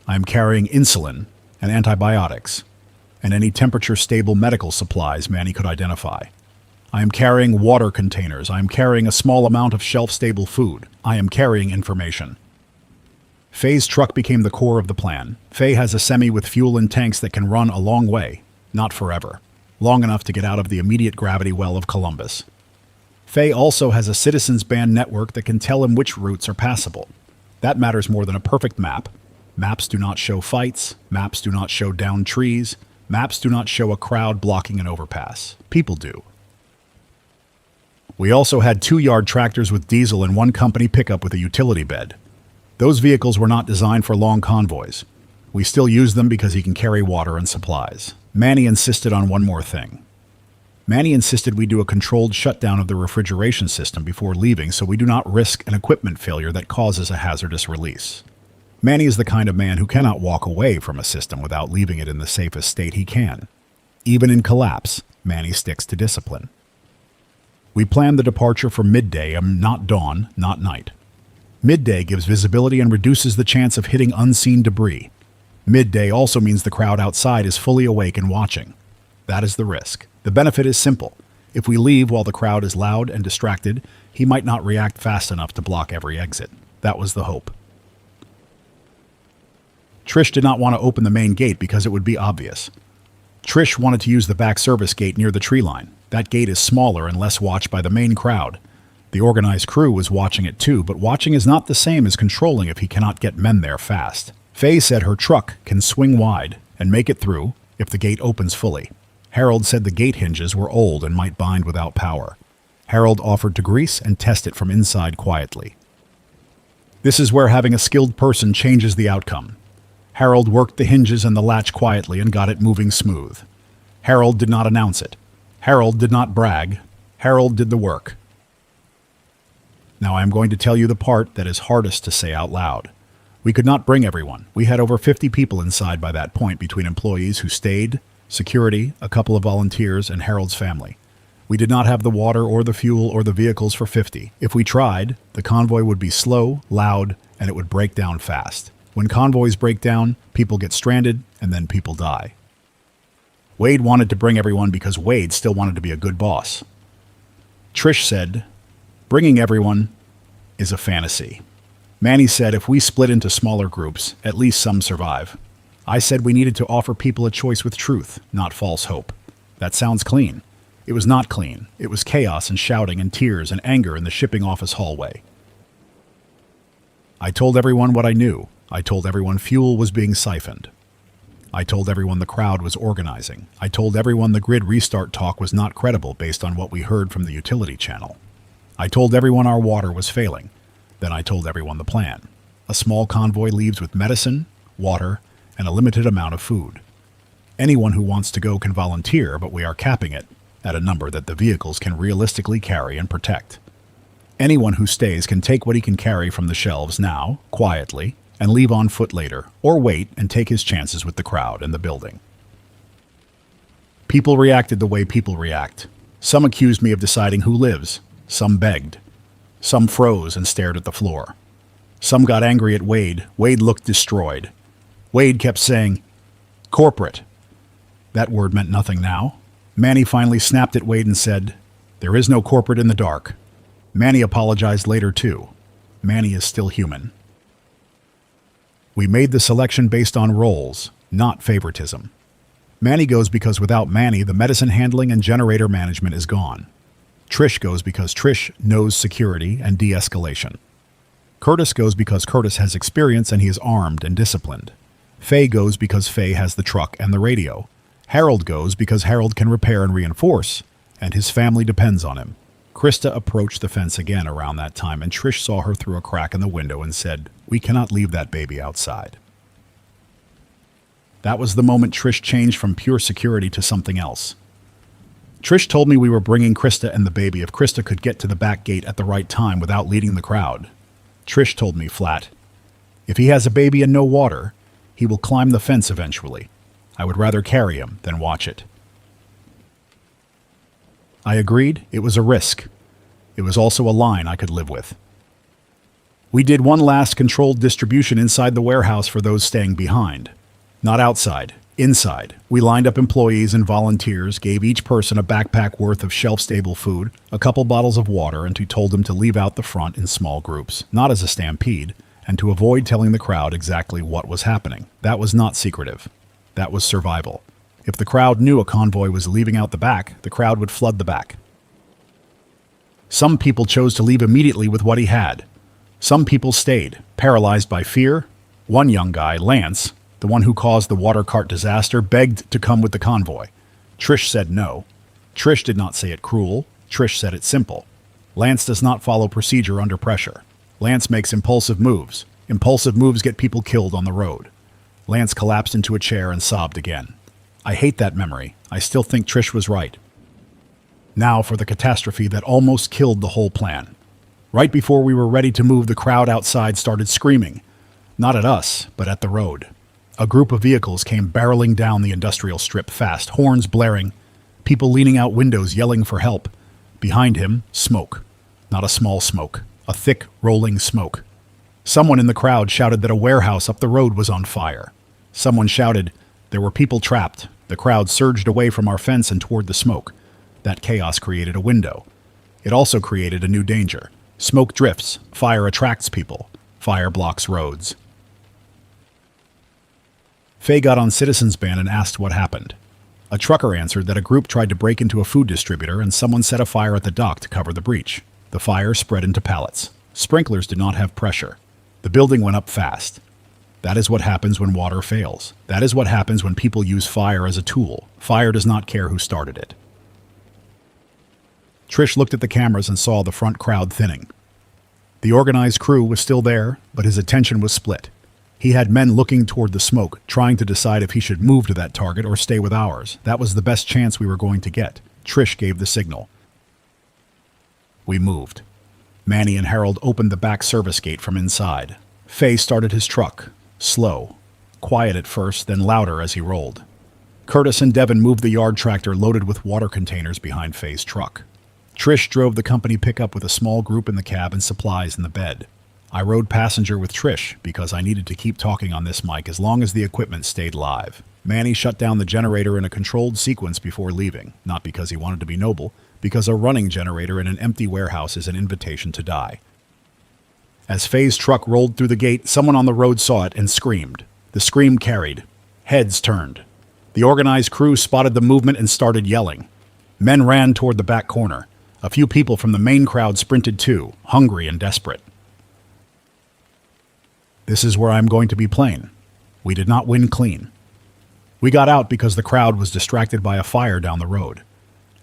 I'm carrying insulin and antibiotics and any temperature-stable medical supplies Manny could identify. I am carrying water containers. I am carrying a small amount of shelf-stable food. I am carrying information. Faye's truck became the core of the plan. Faye has a semi with fuel and tanks that can run a long way, not forever, long enough to get out of the immediate gravity well of Columbus. Faye also has a citizens band network that can tell him which routes are passable. That matters more than a perfect map. Maps do not show fights. Maps do not show downed trees. Maps do not show a crowd blocking an overpass. People do. We also had 2-yard tractors with diesel and one company pickup with a utility bed. Those vehicles were not designed for long convoys. We still use them because he can carry water and supplies. Manny insisted on one more thing. Manny insisted we do a controlled shutdown of the refrigeration system before leaving so we do not risk an equipment failure that causes a hazardous release. Manny is the kind of man who cannot walk away from a system without leaving it in the safest state he can. Even in collapse, Manny sticks to discipline. We planned the departure for midday, not dawn, not night. Midday gives visibility and reduces the chance of hitting unseen debris. Midday also means the crowd outside is fully awake and watching. That is the risk. The benefit is simple. If we leave while the crowd is loud and distracted, he might not react fast enough to block every exit. That was the hope. Trish did not want to open the main gate because it would be obvious. Trish wanted to use the back service gate near the tree line. That gate is smaller and less watched by the main crowd. The organized crew was watching it too, but watching is not the same as controlling if he cannot get men there fast. Faye said her truck can swing wide and make it through if the gate opens fully. Harold said the gate hinges were old and might bind without power. Harold offered to grease and test it from inside quietly. This is where having a skilled person changes the outcome. Harold worked the hinges and the latch quietly and got it moving smooth. Harold did not announce it. Harold did not brag. Harold did the work. Now I am going to tell you the part that is hardest to say out loud. We could not bring everyone. We had over 50 people inside by that point between employees who stayed, security, a couple of volunteers, and Harold's family. We did not have the water or the fuel or the vehicles for 50. If we tried, the convoy would be slow, loud, and it would break down fast. When convoys break down, people get stranded, and then people die. Wade wanted to bring everyone because Wade still wanted to be a good boss. Trish said, bringing everyone is a fantasy. Manny said if we split into smaller groups, at least some survive. I said we needed to offer people a choice with truth, not false hope. That sounds clean. It was not clean. It was chaos and shouting and tears and anger in the shipping office hallway. I told everyone what I knew. I told everyone fuel was being siphoned. I told everyone the crowd was organizing. I told everyone the grid restart talk was not credible based on what we heard from the utility channel. I told everyone our water was failing. Then I told everyone the plan. A small convoy leaves with medicine, water, and a limited amount of food. Anyone who wants to go can volunteer, but we are capping it at a number that the vehicles can realistically carry and protect. Anyone who stays can take what he can carry from the shelves now, quietly, and leave on foot later, or wait and take his chances with the crowd and the building. People reacted the way people react. Some accused me of deciding who lives. Some begged. Some froze and stared at the floor. Some got angry at Wade. Wade looked destroyed. Wade kept saying, corporate. That word meant nothing now. Manny finally snapped at Wade and said, there is no corporate in the dark. Manny apologized later too. Manny is still human. We made the selection based on roles, not favoritism. Manny goes because without Manny, the medicine handling and generator management is gone. Trish goes because Trish knows security and de-escalation. Curtis goes because Curtis has experience and he is armed and disciplined. Faye goes because Faye has the truck and the radio. Harold goes because Harold can repair and reinforce, and his family depends on him. Krista approached the fence again around that time, and Trish saw her through a crack in the window and said, we cannot leave that baby outside. That was the moment Trish changed from pure security to something else. Trish told me we were bringing Krista and the baby if Krista could get to the back gate at the right time without leading the crowd. Trish told me flat, "If he has a baby and no water, he will climb the fence eventually. I would rather carry him than watch it." I agreed. It was a risk. It was also a line I could live with. We did one last controlled distribution inside the warehouse for those staying behind. Not outside, inside. We lined up employees and volunteers, gave each person a backpack worth of shelf-stable food, a couple bottles of water, and told them to leave out the front in small groups, not as a stampede, and to avoid telling the crowd exactly what was happening. That was not secretive. That was survival. If the crowd knew a convoy was leaving out the back, the crowd would flood the back. Some people chose to leave immediately with what he had. Some people stayed, paralyzed by fear. One young guy, Lance, the one who caused the water cart disaster, begged to come with the convoy. Trish said no. Trish did not say it cruel. Trish said it simple. Lance does not follow procedure under pressure. Lance makes impulsive moves. Impulsive moves get people killed on the road. Lance collapsed into a chair and sobbed again. I hate that memory. I still think Trish was right. Now for the catastrophe that almost killed the whole plan. Right before we were ready to move, the crowd outside started screaming. Not at us, but at the road. A group of vehicles came barreling down the industrial strip fast, horns blaring, people leaning out windows yelling for help. Behind him, smoke. Not a small smoke, a thick, rolling smoke. Someone in the crowd shouted that a warehouse up the road was on fire. Someone shouted, there were people trapped. The crowd surged away from our fence and toward the smoke. That chaos created a window. It also created a new danger. Smoke drifts. Fire attracts people. Fire blocks roads. Faye got on Citizens Band and asked what happened. A trucker answered that a group tried to break into a food distributor and someone set a fire at the dock to cover the breach. The fire spread into pallets. Sprinklers did not have pressure. The building went up fast. That is what happens when water fails. That is what happens when people use fire as a tool. Fire does not care who started it. Trish looked at the cameras and saw the front crowd thinning. The organized crew was still there, but his attention was split. He had men looking toward the smoke, trying to decide if he should move to that target or stay with ours. That was the best chance we were going to get. Trish gave the signal. We moved. Manny and Harold opened the back service gate from inside. Faye started his truck. Slow. Quiet at first, then louder as he rolled. Curtis and Devin moved the yard tractor loaded with water containers behind Faye's truck. Trish drove the company pickup with a small group in the cab and supplies in the bed. I rode passenger with Trish because I needed to keep talking on this mic as long as the equipment stayed live. Manny shut down the generator in a controlled sequence before leaving, not because he wanted to be noble, because a running generator in an empty warehouse is an invitation to die. As Faye's truck rolled through the gate, someone on the road saw it and screamed. The scream carried. Heads turned. The organized crew spotted the movement and started yelling. Men ran toward the back corner. A few people from the main crowd sprinted too, hungry and desperate. This is where I'm going to be plain. We did not win clean. We got out because the crowd was distracted by a fire down the road,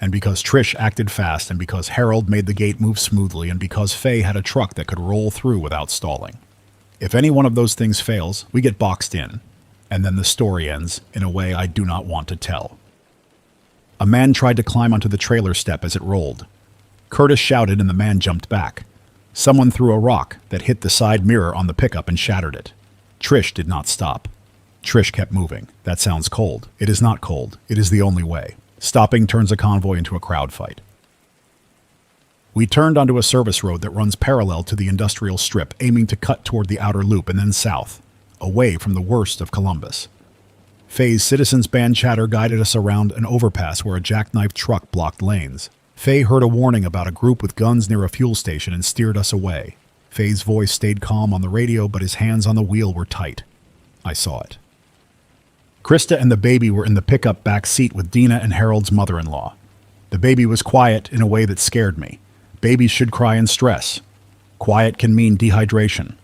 and because Trish acted fast, and because Harold made the gate move smoothly, and because Faye had a truck that could roll through without stalling. If any one of those things fails, we get boxed in, and then the story ends in a way I do not want to tell. A man tried to climb onto the trailer step as it rolled. Curtis shouted and the man jumped back. Someone threw a rock that hit the side mirror on the pickup and shattered it. Trish did not stop. Trish kept moving. That sounds cold. It is not cold. It is the only way. Stopping turns a convoy into a crowd fight. We turned onto a service road that runs parallel to the industrial strip, aiming to cut toward the outer loop and then south, away from the worst of Columbus. Faye's Citizens Band chatter guided us around an overpass where a jackknife truck blocked lanes. Faye heard a warning about a group with guns near a fuel station and steered us away. Faye's voice stayed calm on the radio, but his hands on the wheel were tight. I saw it. Krista and the baby were in the pickup back seat with Dina and Harold's mother-in-law. The baby was quiet in a way that scared me. Babies should cry in stress. Quiet can mean dehydration.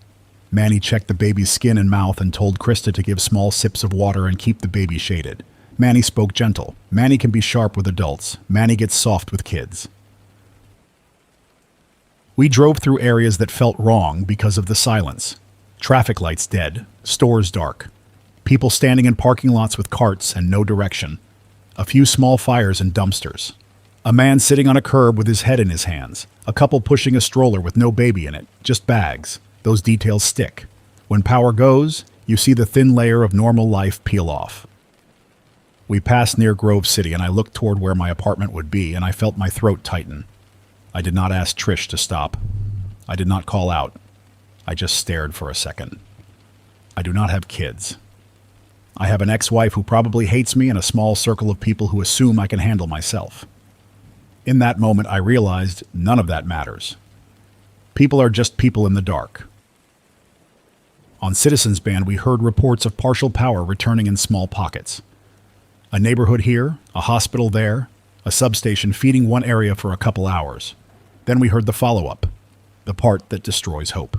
Manny checked the baby's skin and mouth and told Krista to give small sips of water and keep the baby shaded. Manny spoke gentle. Manny can be sharp with adults. Manny gets soft with kids. We drove through areas that felt wrong because of the silence. Traffic lights dead. Stores dark. People standing in parking lots with carts and no direction. A few small fires in dumpsters. A man sitting on a curb with his head in his hands. A couple pushing a stroller with no baby in it, just bags. Those details stick. When power goes, you see the thin layer of normal life peel off. We passed near Grove City and I looked toward where my apartment would be and I felt my throat tighten. I did not ask Trish to stop. I did not call out. I just stared for a second. I do not have kids. I have an ex-wife who probably hates me and a small circle of people who assume I can handle myself. In that moment, I realized none of that matters. People are just people in the dark. On Citizens Band, we heard reports of partial power returning in small pockets. A neighborhood here, a hospital there, a substation feeding one area for a couple hours. Then we heard the follow-up, the part that destroys hope.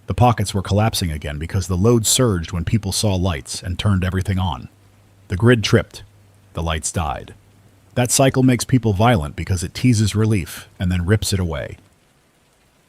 The pockets were collapsing again because the load surged when people saw lights and turned everything on. The grid tripped. The lights died. That cycle makes people violent because it teases relief and then rips it away.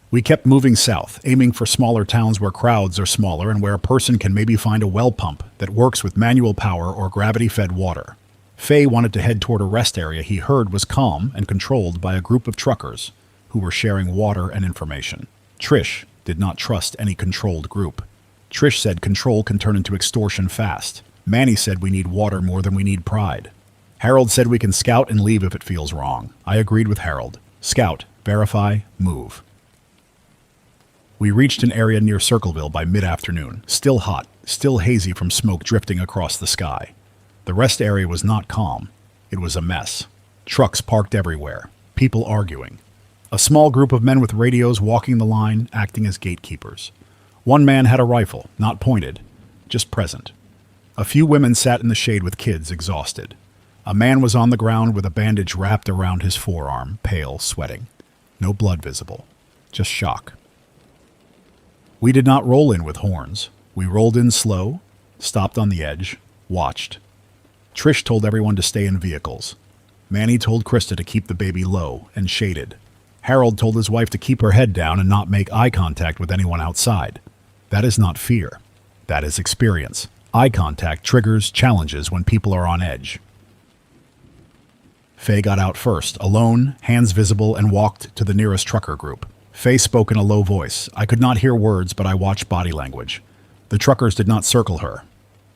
We kept moving south, aiming for smaller towns where crowds are smaller and where a person can maybe find a well pump that works with manual power or gravity-fed water. Faye wanted to head toward a rest area he heard was calm and controlled by a group of truckers who were sharing water and information. Trish did not trust any controlled group. Trish said control can turn into extortion fast. Manny said we need water more than we need pride. Harold said we can scout and leave if it feels wrong. I agreed with Harold. Scout, verify, move. We reached an area near Circleville by mid-afternoon, still hot, still hazy from smoke drifting across the sky. The rest area was not calm. It was a mess. Trucks parked everywhere, people arguing. A small group of men with radios walking the line, acting as gatekeepers. One man had a rifle, not pointed, just present. A few women sat in the shade with kids, exhausted. A man was on the ground with a bandage wrapped around his forearm, pale, sweating. No blood visible, just shock. We did not roll in with horns. We rolled in slow, stopped on the edge, watched. Trish told everyone to stay in vehicles. Manny told Krista to keep the baby low and shaded. Harold told his wife to keep her head down and not make eye contact with anyone outside. That is not fear. That is experience. Eye contact triggers challenges when people are on edge. Faye got out first, alone, hands visible, and walked to the nearest trucker group. Faye spoke in a low voice. I could not hear words, but I watched body language. The truckers did not circle her.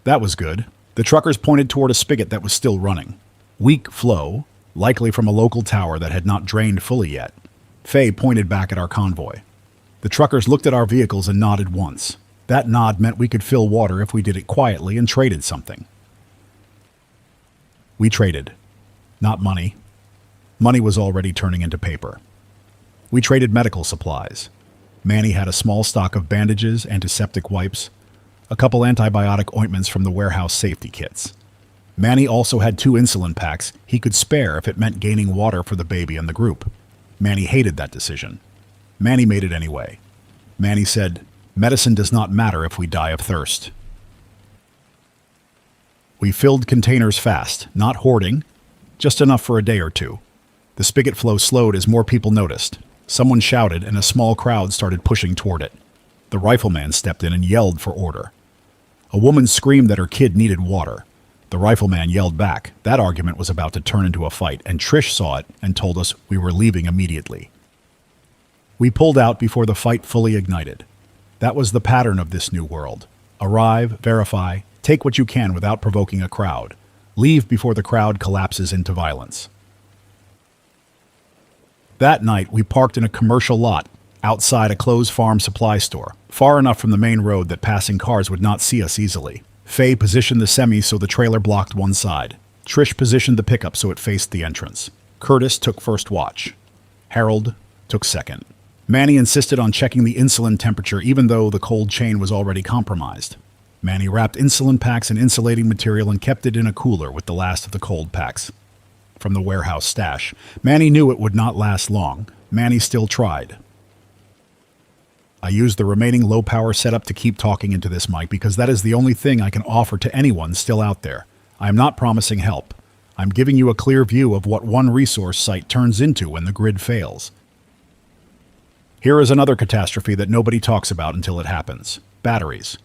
That was good. The truckers pointed toward a spigot that was still running. Weak flow, likely from a local tower that had not drained fully yet. Faye pointed back at our convoy. The truckers looked at our vehicles and nodded once. That nod meant we could fill water if we did it quietly and traded something. We traded. Not money. Money was already turning into paper. We traded medical supplies. Manny had a small stock of bandages, antiseptic wipes, a couple antibiotic ointments from the warehouse safety kits. Manny also had 2 insulin packs he could spare if it meant gaining water for the baby and the group. Manny hated that decision. Manny made it anyway. Manny said, medicine does not matter if we die of thirst. We filled containers fast, not hoarding, just enough for a day or two. The spigot flow slowed as more people noticed. Someone shouted and a small crowd started pushing toward it. The rifleman stepped in and yelled for order. A woman screamed that her kid needed water. The rifleman yelled back. That argument was about to turn into a fight, and Trish saw it and told us we were leaving immediately. We pulled out before the fight fully ignited. That was the pattern of this new world. Arrive, verify, take what you can without provoking a crowd. Leave before the crowd collapses into violence. That night, we parked in a commercial lot outside a closed farm supply store, far enough from the main road that passing cars would not see us easily. Faye positioned the semi so the trailer blocked one side. Trish positioned the pickup so it faced the entrance. Curtis took first watch. Harold took second. Manny insisted on checking the insulin temperature even though the cold chain was already compromised. Manny wrapped insulin packs in insulating material and kept it in a cooler with the last of the cold packs from the warehouse stash. Manny knew it would not last long. Manny still tried. I used the remaining low-power setup to keep talking into this mic because that is the only thing I can offer to anyone still out there. I am not promising help. I'm giving you a clear view of what one resource site turns into when the grid fails. Here is another catastrophe that nobody talks about until it happens. Batteries.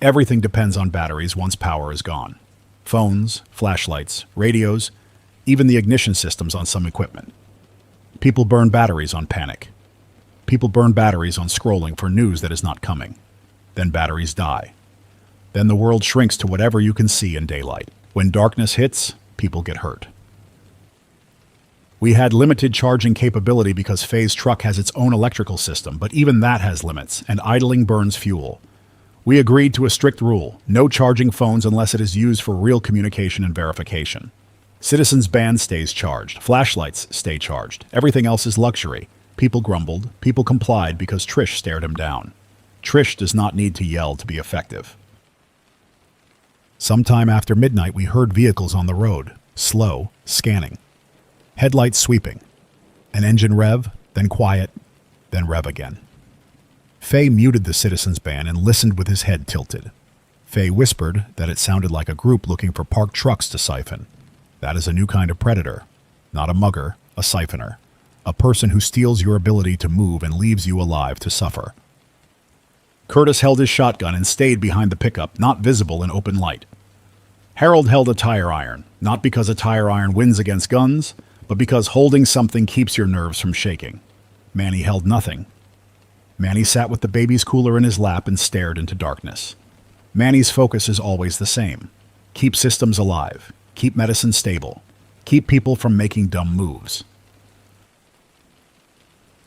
Everything depends on batteries once power is gone. Phones, flashlights, radios, even the ignition systems on some equipment. People burn batteries on panic. People burn batteries on scrolling for news that is not coming. Then batteries die. Then the world shrinks to whatever you can see in daylight. When darkness hits, people get hurt. We had limited charging capability because Faye's truck has its own electrical system, but even that has limits, and idling burns fuel. We agreed to a strict rule: no charging phones unless it is used for real communication and verification. Citizens' band stays charged. Flashlights stay charged. Everything else is luxury. People grumbled. People complied because Trish stared him down. Trish does not need to yell to be effective. Sometime after midnight, we heard vehicles on the road, slow, scanning. Headlights sweeping. An engine rev, then quiet, then rev again. Faye muted the citizens' band and listened with his head tilted. Faye whispered that it sounded like a group looking for parked trucks to siphon. That is a new kind of predator. Not a mugger, a siphoner. A person who steals your ability to move and leaves you alive to suffer. Curtis held his shotgun and stayed behind the pickup, not visible in open light. Harold held a tire iron, not because a tire iron wins against guns, but because holding something keeps your nerves from shaking. Manny held nothing. Manny sat with the baby's cooler in his lap and stared into darkness. Manny's focus is always the same. Keep systems alive. Keep medicine stable. Keep people from making dumb moves.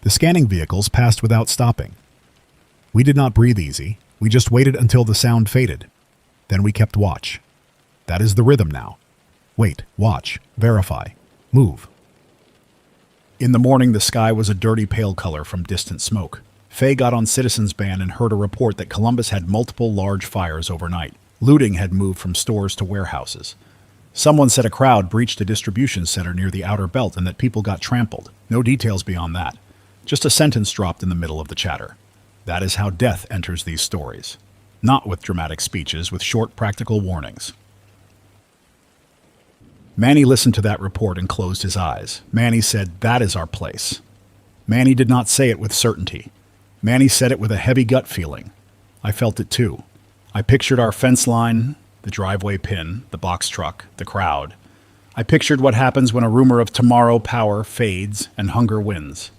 The scanning vehicles passed without stopping. We did not breathe easy. We just waited until the sound faded. Then we kept watch. That is the rhythm now. Wait, watch, verify, move. In the morning, the sky was a dirty pale color from distant smoke. Faye got on Citizens Band and heard a report that Columbus had multiple large fires overnight. Looting had moved from stores to warehouses. Someone said a crowd breached a distribution center near the outer belt and that people got trampled. No details beyond that. Just a sentence dropped in the middle of the chatter. That is how death enters these stories. Not with dramatic speeches, with short practical warnings. Manny listened to that report and closed his eyes. Manny said, "That is our place." Manny did not say it with certainty. Manny said it with a heavy gut feeling. I felt it too. I pictured our fence line, the driveway pin, the box truck, the crowd. I pictured what happens when a rumor of tomorrow power fades and hunger wins.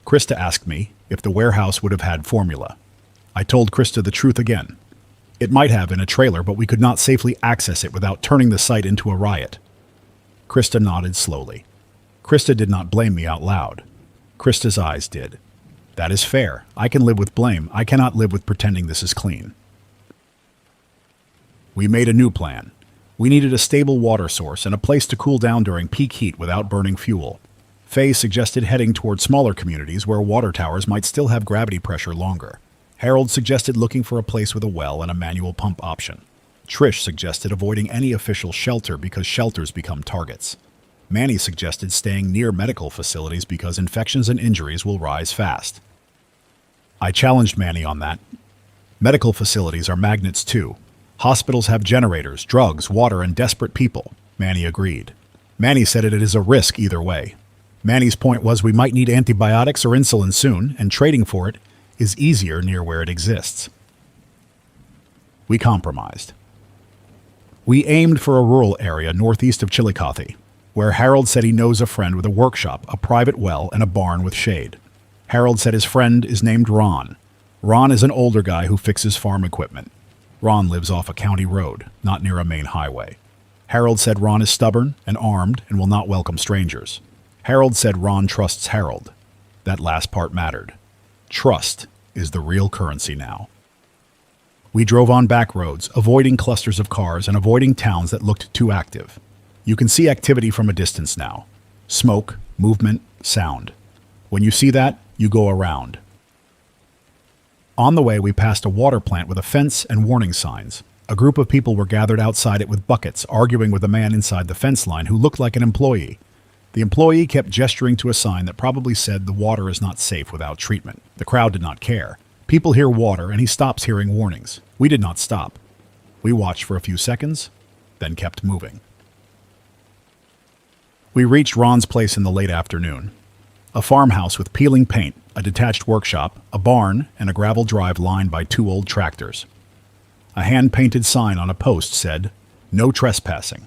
Krista asked me if the warehouse would have had formula. I told Krista the truth again. It might have in a trailer, but we could not safely access it without turning the site into a riot. Krista nodded slowly. Krista did not blame me out loud. Krista's eyes did. That is fair. I can live with blame. I cannot live with pretending this is clean. We made a new plan. We needed a stable water source and a place to cool down during peak heat without burning fuel. Faye suggested heading toward smaller communities where water towers might still have gravity pressure longer. Harold suggested looking for a place with a well and a manual pump option. Trish suggested avoiding any official shelter because shelters become targets. Manny suggested staying near medical facilities because infections and injuries will rise fast. I challenged Manny on that. Medical facilities are magnets too. Hospitals have generators, drugs, water, and desperate people. Manny agreed. Manny said it is a risk either way. Manny's point was we might need antibiotics or insulin soon, and trading for it is easier near where it exists. We compromised. We aimed for a rural area northeast of Chillicothe, where Harold said he knows a friend with a workshop, a private well, and a barn with shade. Harold said his friend is named Ron. Ron is an older guy who fixes farm equipment. Ron lives off a county road, not near a main highway. Harold said Ron is stubborn and armed and will not welcome strangers. Harold said Ron trusts Harold. That last part mattered. Trust is the real currency now. We drove on back roads, avoiding clusters of cars and avoiding towns that looked too active. You can see activity from a distance now. Smoke, movement, sound. When you see that, you go around. On the way, we passed a water plant with a fence and warning signs. A group of people were gathered outside it with buckets, arguing with a man inside the fence line who looked like an employee. The employee kept gesturing to a sign that probably said the water is not safe without treatment. The crowd did not care. People hear water and he stops hearing warnings. We did not stop. We watched for a few seconds, then kept moving. We reached Ron's place in the late afternoon. A farmhouse with peeling paint, a detached workshop, a barn, and a gravel drive lined by two old tractors. A hand-painted sign on a post said, "No trespassing."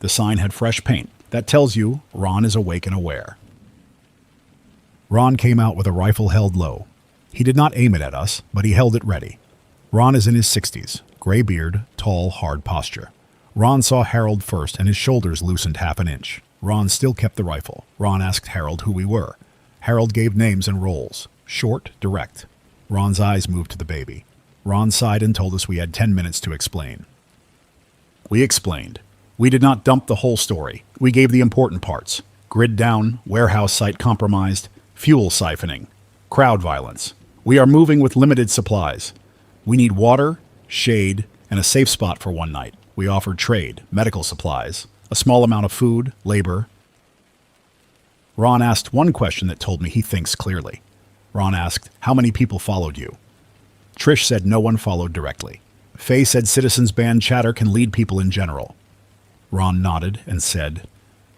The sign had fresh paint. That tells you Ron is awake and aware. Ron came out with a rifle held low. He did not aim it at us, but he held it ready. Ron is in his 60s, gray beard, tall, hard posture. Ron saw Harold first, and his shoulders loosened half an inch. Ron still kept the rifle. Ron asked Harold who we were. Harold gave names and roles. Short, direct. Ron's eyes moved to the baby. Ron sighed and told us we had 10 minutes to explain. We explained. We did not dump the whole story. We gave the important parts. Grid down, warehouse site compromised, fuel siphoning, crowd violence. We are moving with limited supplies. We need water, shade, and a safe spot for one night. We offered trade, medical supplies, a small amount of food, labor. Ron asked one question that told me he thinks clearly. Ron asked, "How many people followed you?" Trish said no one followed directly. Faye said citizens banned chatter can lead people in general. Ron nodded and said,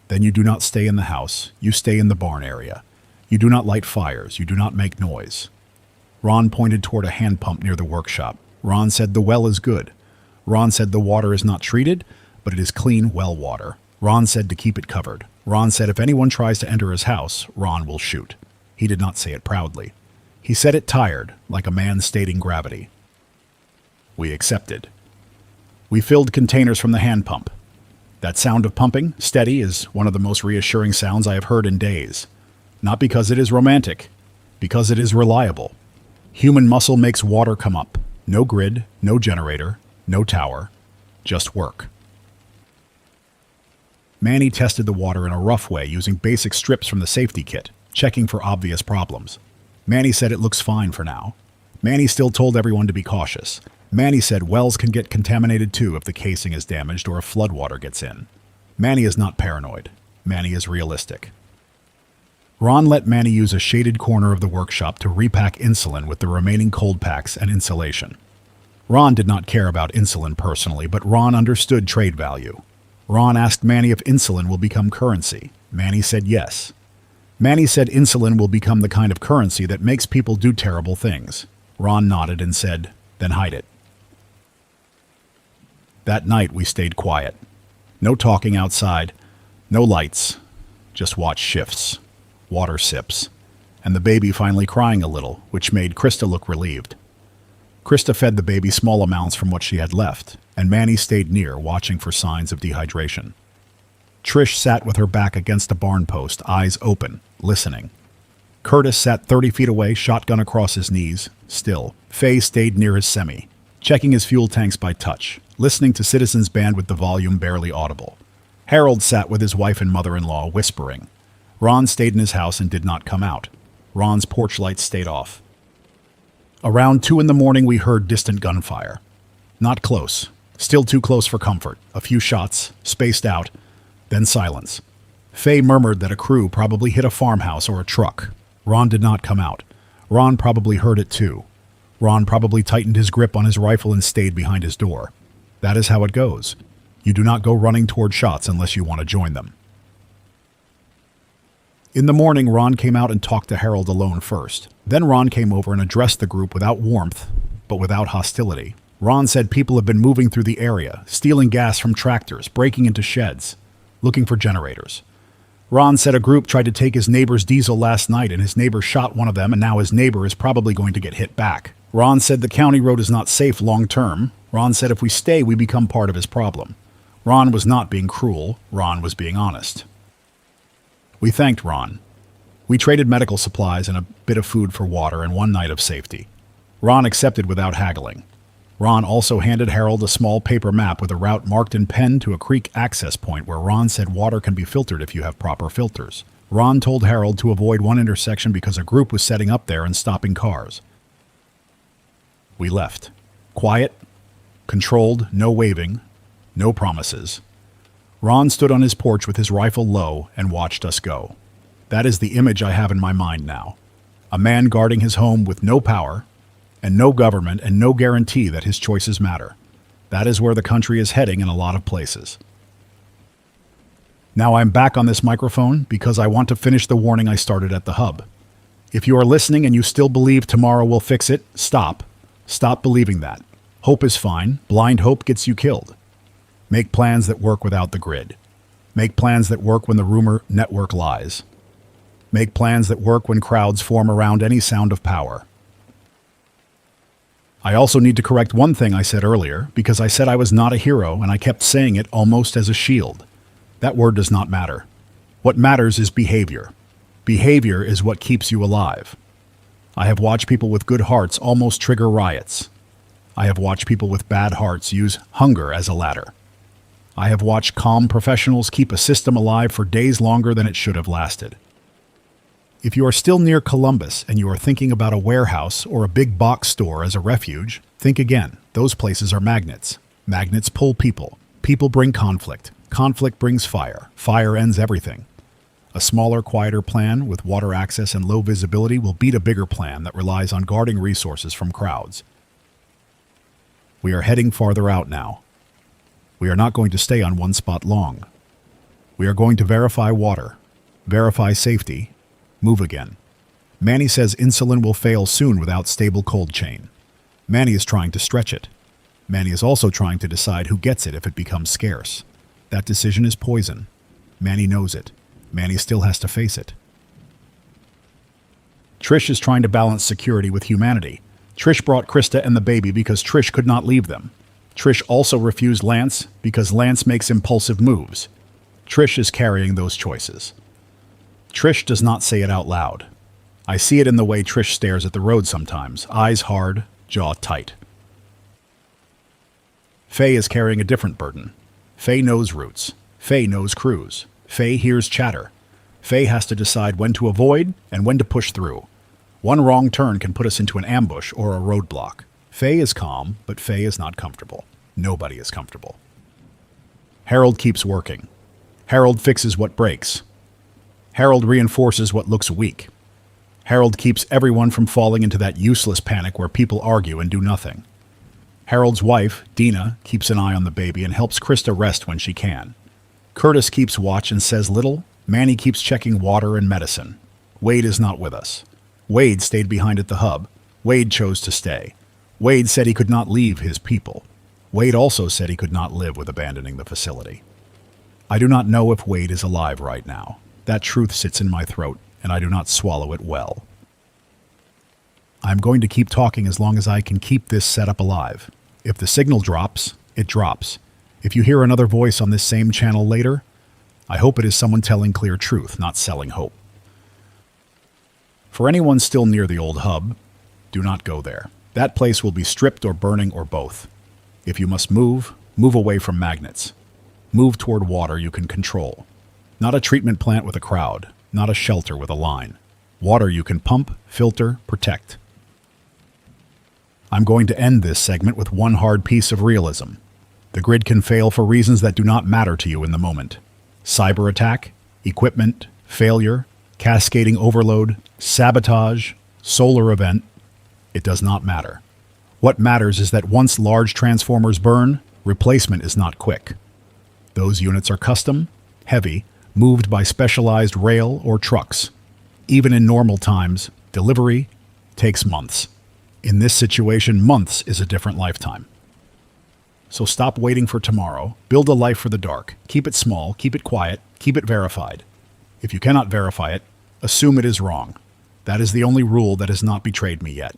"Then you do not stay in the house, you stay in the barn area. You do not light fires, you do not make noise." Ron pointed toward a hand pump near the workshop. Ron said the well is good. Ron said the water is not treated, but it is clean well water. Ron said to keep it covered. Ron said if anyone tries to enter his house, Ron will shoot. He did not say it proudly. He said it tired, like a man stating gravity. We accepted. We filled containers from the hand pump. That sound of pumping, steady, is one of the most reassuring sounds I have heard in days. Not because it is romantic, because it is reliable. Human muscle makes water come up. No grid, no generator, no tower, just work. Manny tested the water in a rough way using basic strips from the safety kit, checking for obvious problems. Manny said it looks fine for now. Manny still told everyone to be cautious. Manny said wells can get contaminated too if the casing is damaged or if floodwater gets in. Manny is not paranoid. Manny is realistic. Ron let Manny use a shaded corner of the workshop to repack insulin with the remaining cold packs and insulation. Ron did not care about insulin personally, but Ron understood trade value. Ron asked Manny if insulin will become currency. Manny said yes. Manny said insulin will become the kind of currency that makes people do terrible things. Ron nodded and said, "Then hide it." That night we stayed quiet. No talking outside, no lights, just watch shifts, water sips, and the baby finally crying a little, which made Krista look relieved. Krista fed the baby small amounts from what she had left, and Manny stayed near, watching for signs of dehydration. Trish sat with her back against a barn post, eyes open, listening. Curtis sat 30 feet away, shotgun across his knees, still. Faye stayed near his semi, checking his fuel tanks by touch, listening to Citizens Band with the volume barely audible. Harold sat with his wife and mother-in-law, whispering. Ron stayed in his house and did not come out. Ron's porch lights stayed off. Around 2 in the morning, we heard distant gunfire. Not close. Still too close for comfort. A few shots, spaced out, then silence. Faye murmured that a crew probably hit a farmhouse or a truck. Ron did not come out. Ron probably heard it too. Ron probably tightened his grip on his rifle and stayed behind his door. That is how it goes. You do not go running toward shots unless you want to join them. In the morning, Ron came out and talked to Harold alone first. Then Ron came over and addressed the group without warmth, but without hostility. Ron said people have been moving through the area, stealing gas from tractors, breaking into sheds, looking for generators. Ron said a group tried to take his neighbor's diesel last night and his neighbor shot one of them and now his neighbor is probably going to get hit back. Ron said the county road is not safe long term. Ron said if we stay, we become part of his problem. Ron was not being cruel. Ron was being honest. We thanked Ron. We traded medical supplies and a bit of food for water and one night of safety. Ron accepted without haggling. Ron also handed Harold a small paper map with a route marked in pen to a creek access point where Ron said water can be filtered if you have proper filters. Ron told Harold to avoid one intersection because a group was setting up there and stopping cars. We left. Quiet, controlled, no waving, no promises. Ron stood on his porch with his rifle low and watched us go. That is the image I have in my mind now. A man guarding his home with no power, and no government, and no guarantee that his choices matter. That is where the country is heading in a lot of places. Now I'm back on this microphone because I want to finish the warning I started at the hub. If you are listening and you still believe tomorrow will fix it, stop. Stop believing that. Hope is fine. Blind hope gets you killed. Make plans that work without the grid. Make plans that work when the rumor network lies. Make plans that work when crowds form around any sound of power. I also need to correct one thing I said earlier, because I said I was not a hero and I kept saying it almost as a shield. That word does not matter. What matters is behavior. Behavior is what keeps you alive. I have watched people with good hearts almost trigger riots. I have watched people with bad hearts use hunger as a ladder. I have watched calm professionals keep a system alive for days longer than it should have lasted. If you are still near Columbus and you are thinking about a warehouse or a big box store as a refuge, think again. Those places are magnets. Magnets pull people. People bring conflict. Conflict brings fire. Fire ends everything. A smaller, quieter plan with water access and low visibility will beat a bigger plan that relies on guarding resources from crowds. We are heading farther out now. We are not going to stay on one spot long. We are going to verify water, verify safety, move again. Manny says insulin will fail soon without stable cold chain. Manny is trying to stretch it. Manny is also trying to decide who gets it if it becomes scarce. That decision is poison. Manny knows it. Manny still has to face it. Trish is trying to balance security with humanity. Trish brought Krista and the baby because Trish could not leave them. Trish also refused Lance because Lance makes impulsive moves. Trish is carrying those choices. Trish does not say it out loud. I see it in the way Trish stares at the road sometimes, eyes hard, jaw tight. Faye is carrying a different burden. Faye knows routes. Faye knows crews. Faye hears chatter. Faye has to decide when to avoid and when to push through. One wrong turn can put us into an ambush or a roadblock. Faye is calm, but Faye is not comfortable. Nobody is comfortable. Harold keeps working. Harold fixes what breaks. Harold reinforces what looks weak. Harold keeps everyone from falling into that useless panic where people argue and do nothing. Harold's wife, Dina, keeps an eye on the baby and helps Krista rest when she can. Curtis keeps watch and says little. Manny keeps checking water and medicine. Wade is not with us. Wade stayed behind at the hub. Wade chose to stay. Wade said he could not leave his people. Wade also said he could not live with abandoning the facility. I do not know if Wade is alive right now. That truth sits in my throat, and I do not swallow it well. I'm going to keep talking as long as I can keep this setup alive. If the signal drops, it drops. If you hear another voice on this same channel later, I hope it is someone telling clear truth, not selling hope. For anyone still near the old hub, do not go there. That place will be stripped or burning or both. If you must move, move away from magnets. Move toward water you can control. Not a treatment plant with a crowd, not a shelter with a line. Water you can pump, filter, protect. I'm going to end this segment with one hard piece of realism. The grid can fail for reasons that do not matter to you in the moment. Cyber attack, equipment, failure, cascading overload, sabotage, solar event. It does not matter. What matters is that once large transformers burn, replacement is not quick. Those units are custom, heavy, moved by specialized rail or trucks. Even in normal times, delivery takes months. In this situation, months is a different lifetime. So stop waiting for tomorrow. Build a life for the dark. Keep it small, keep it quiet, keep it verified. If you cannot verify it, assume it is wrong. That is the only rule that has not betrayed me yet.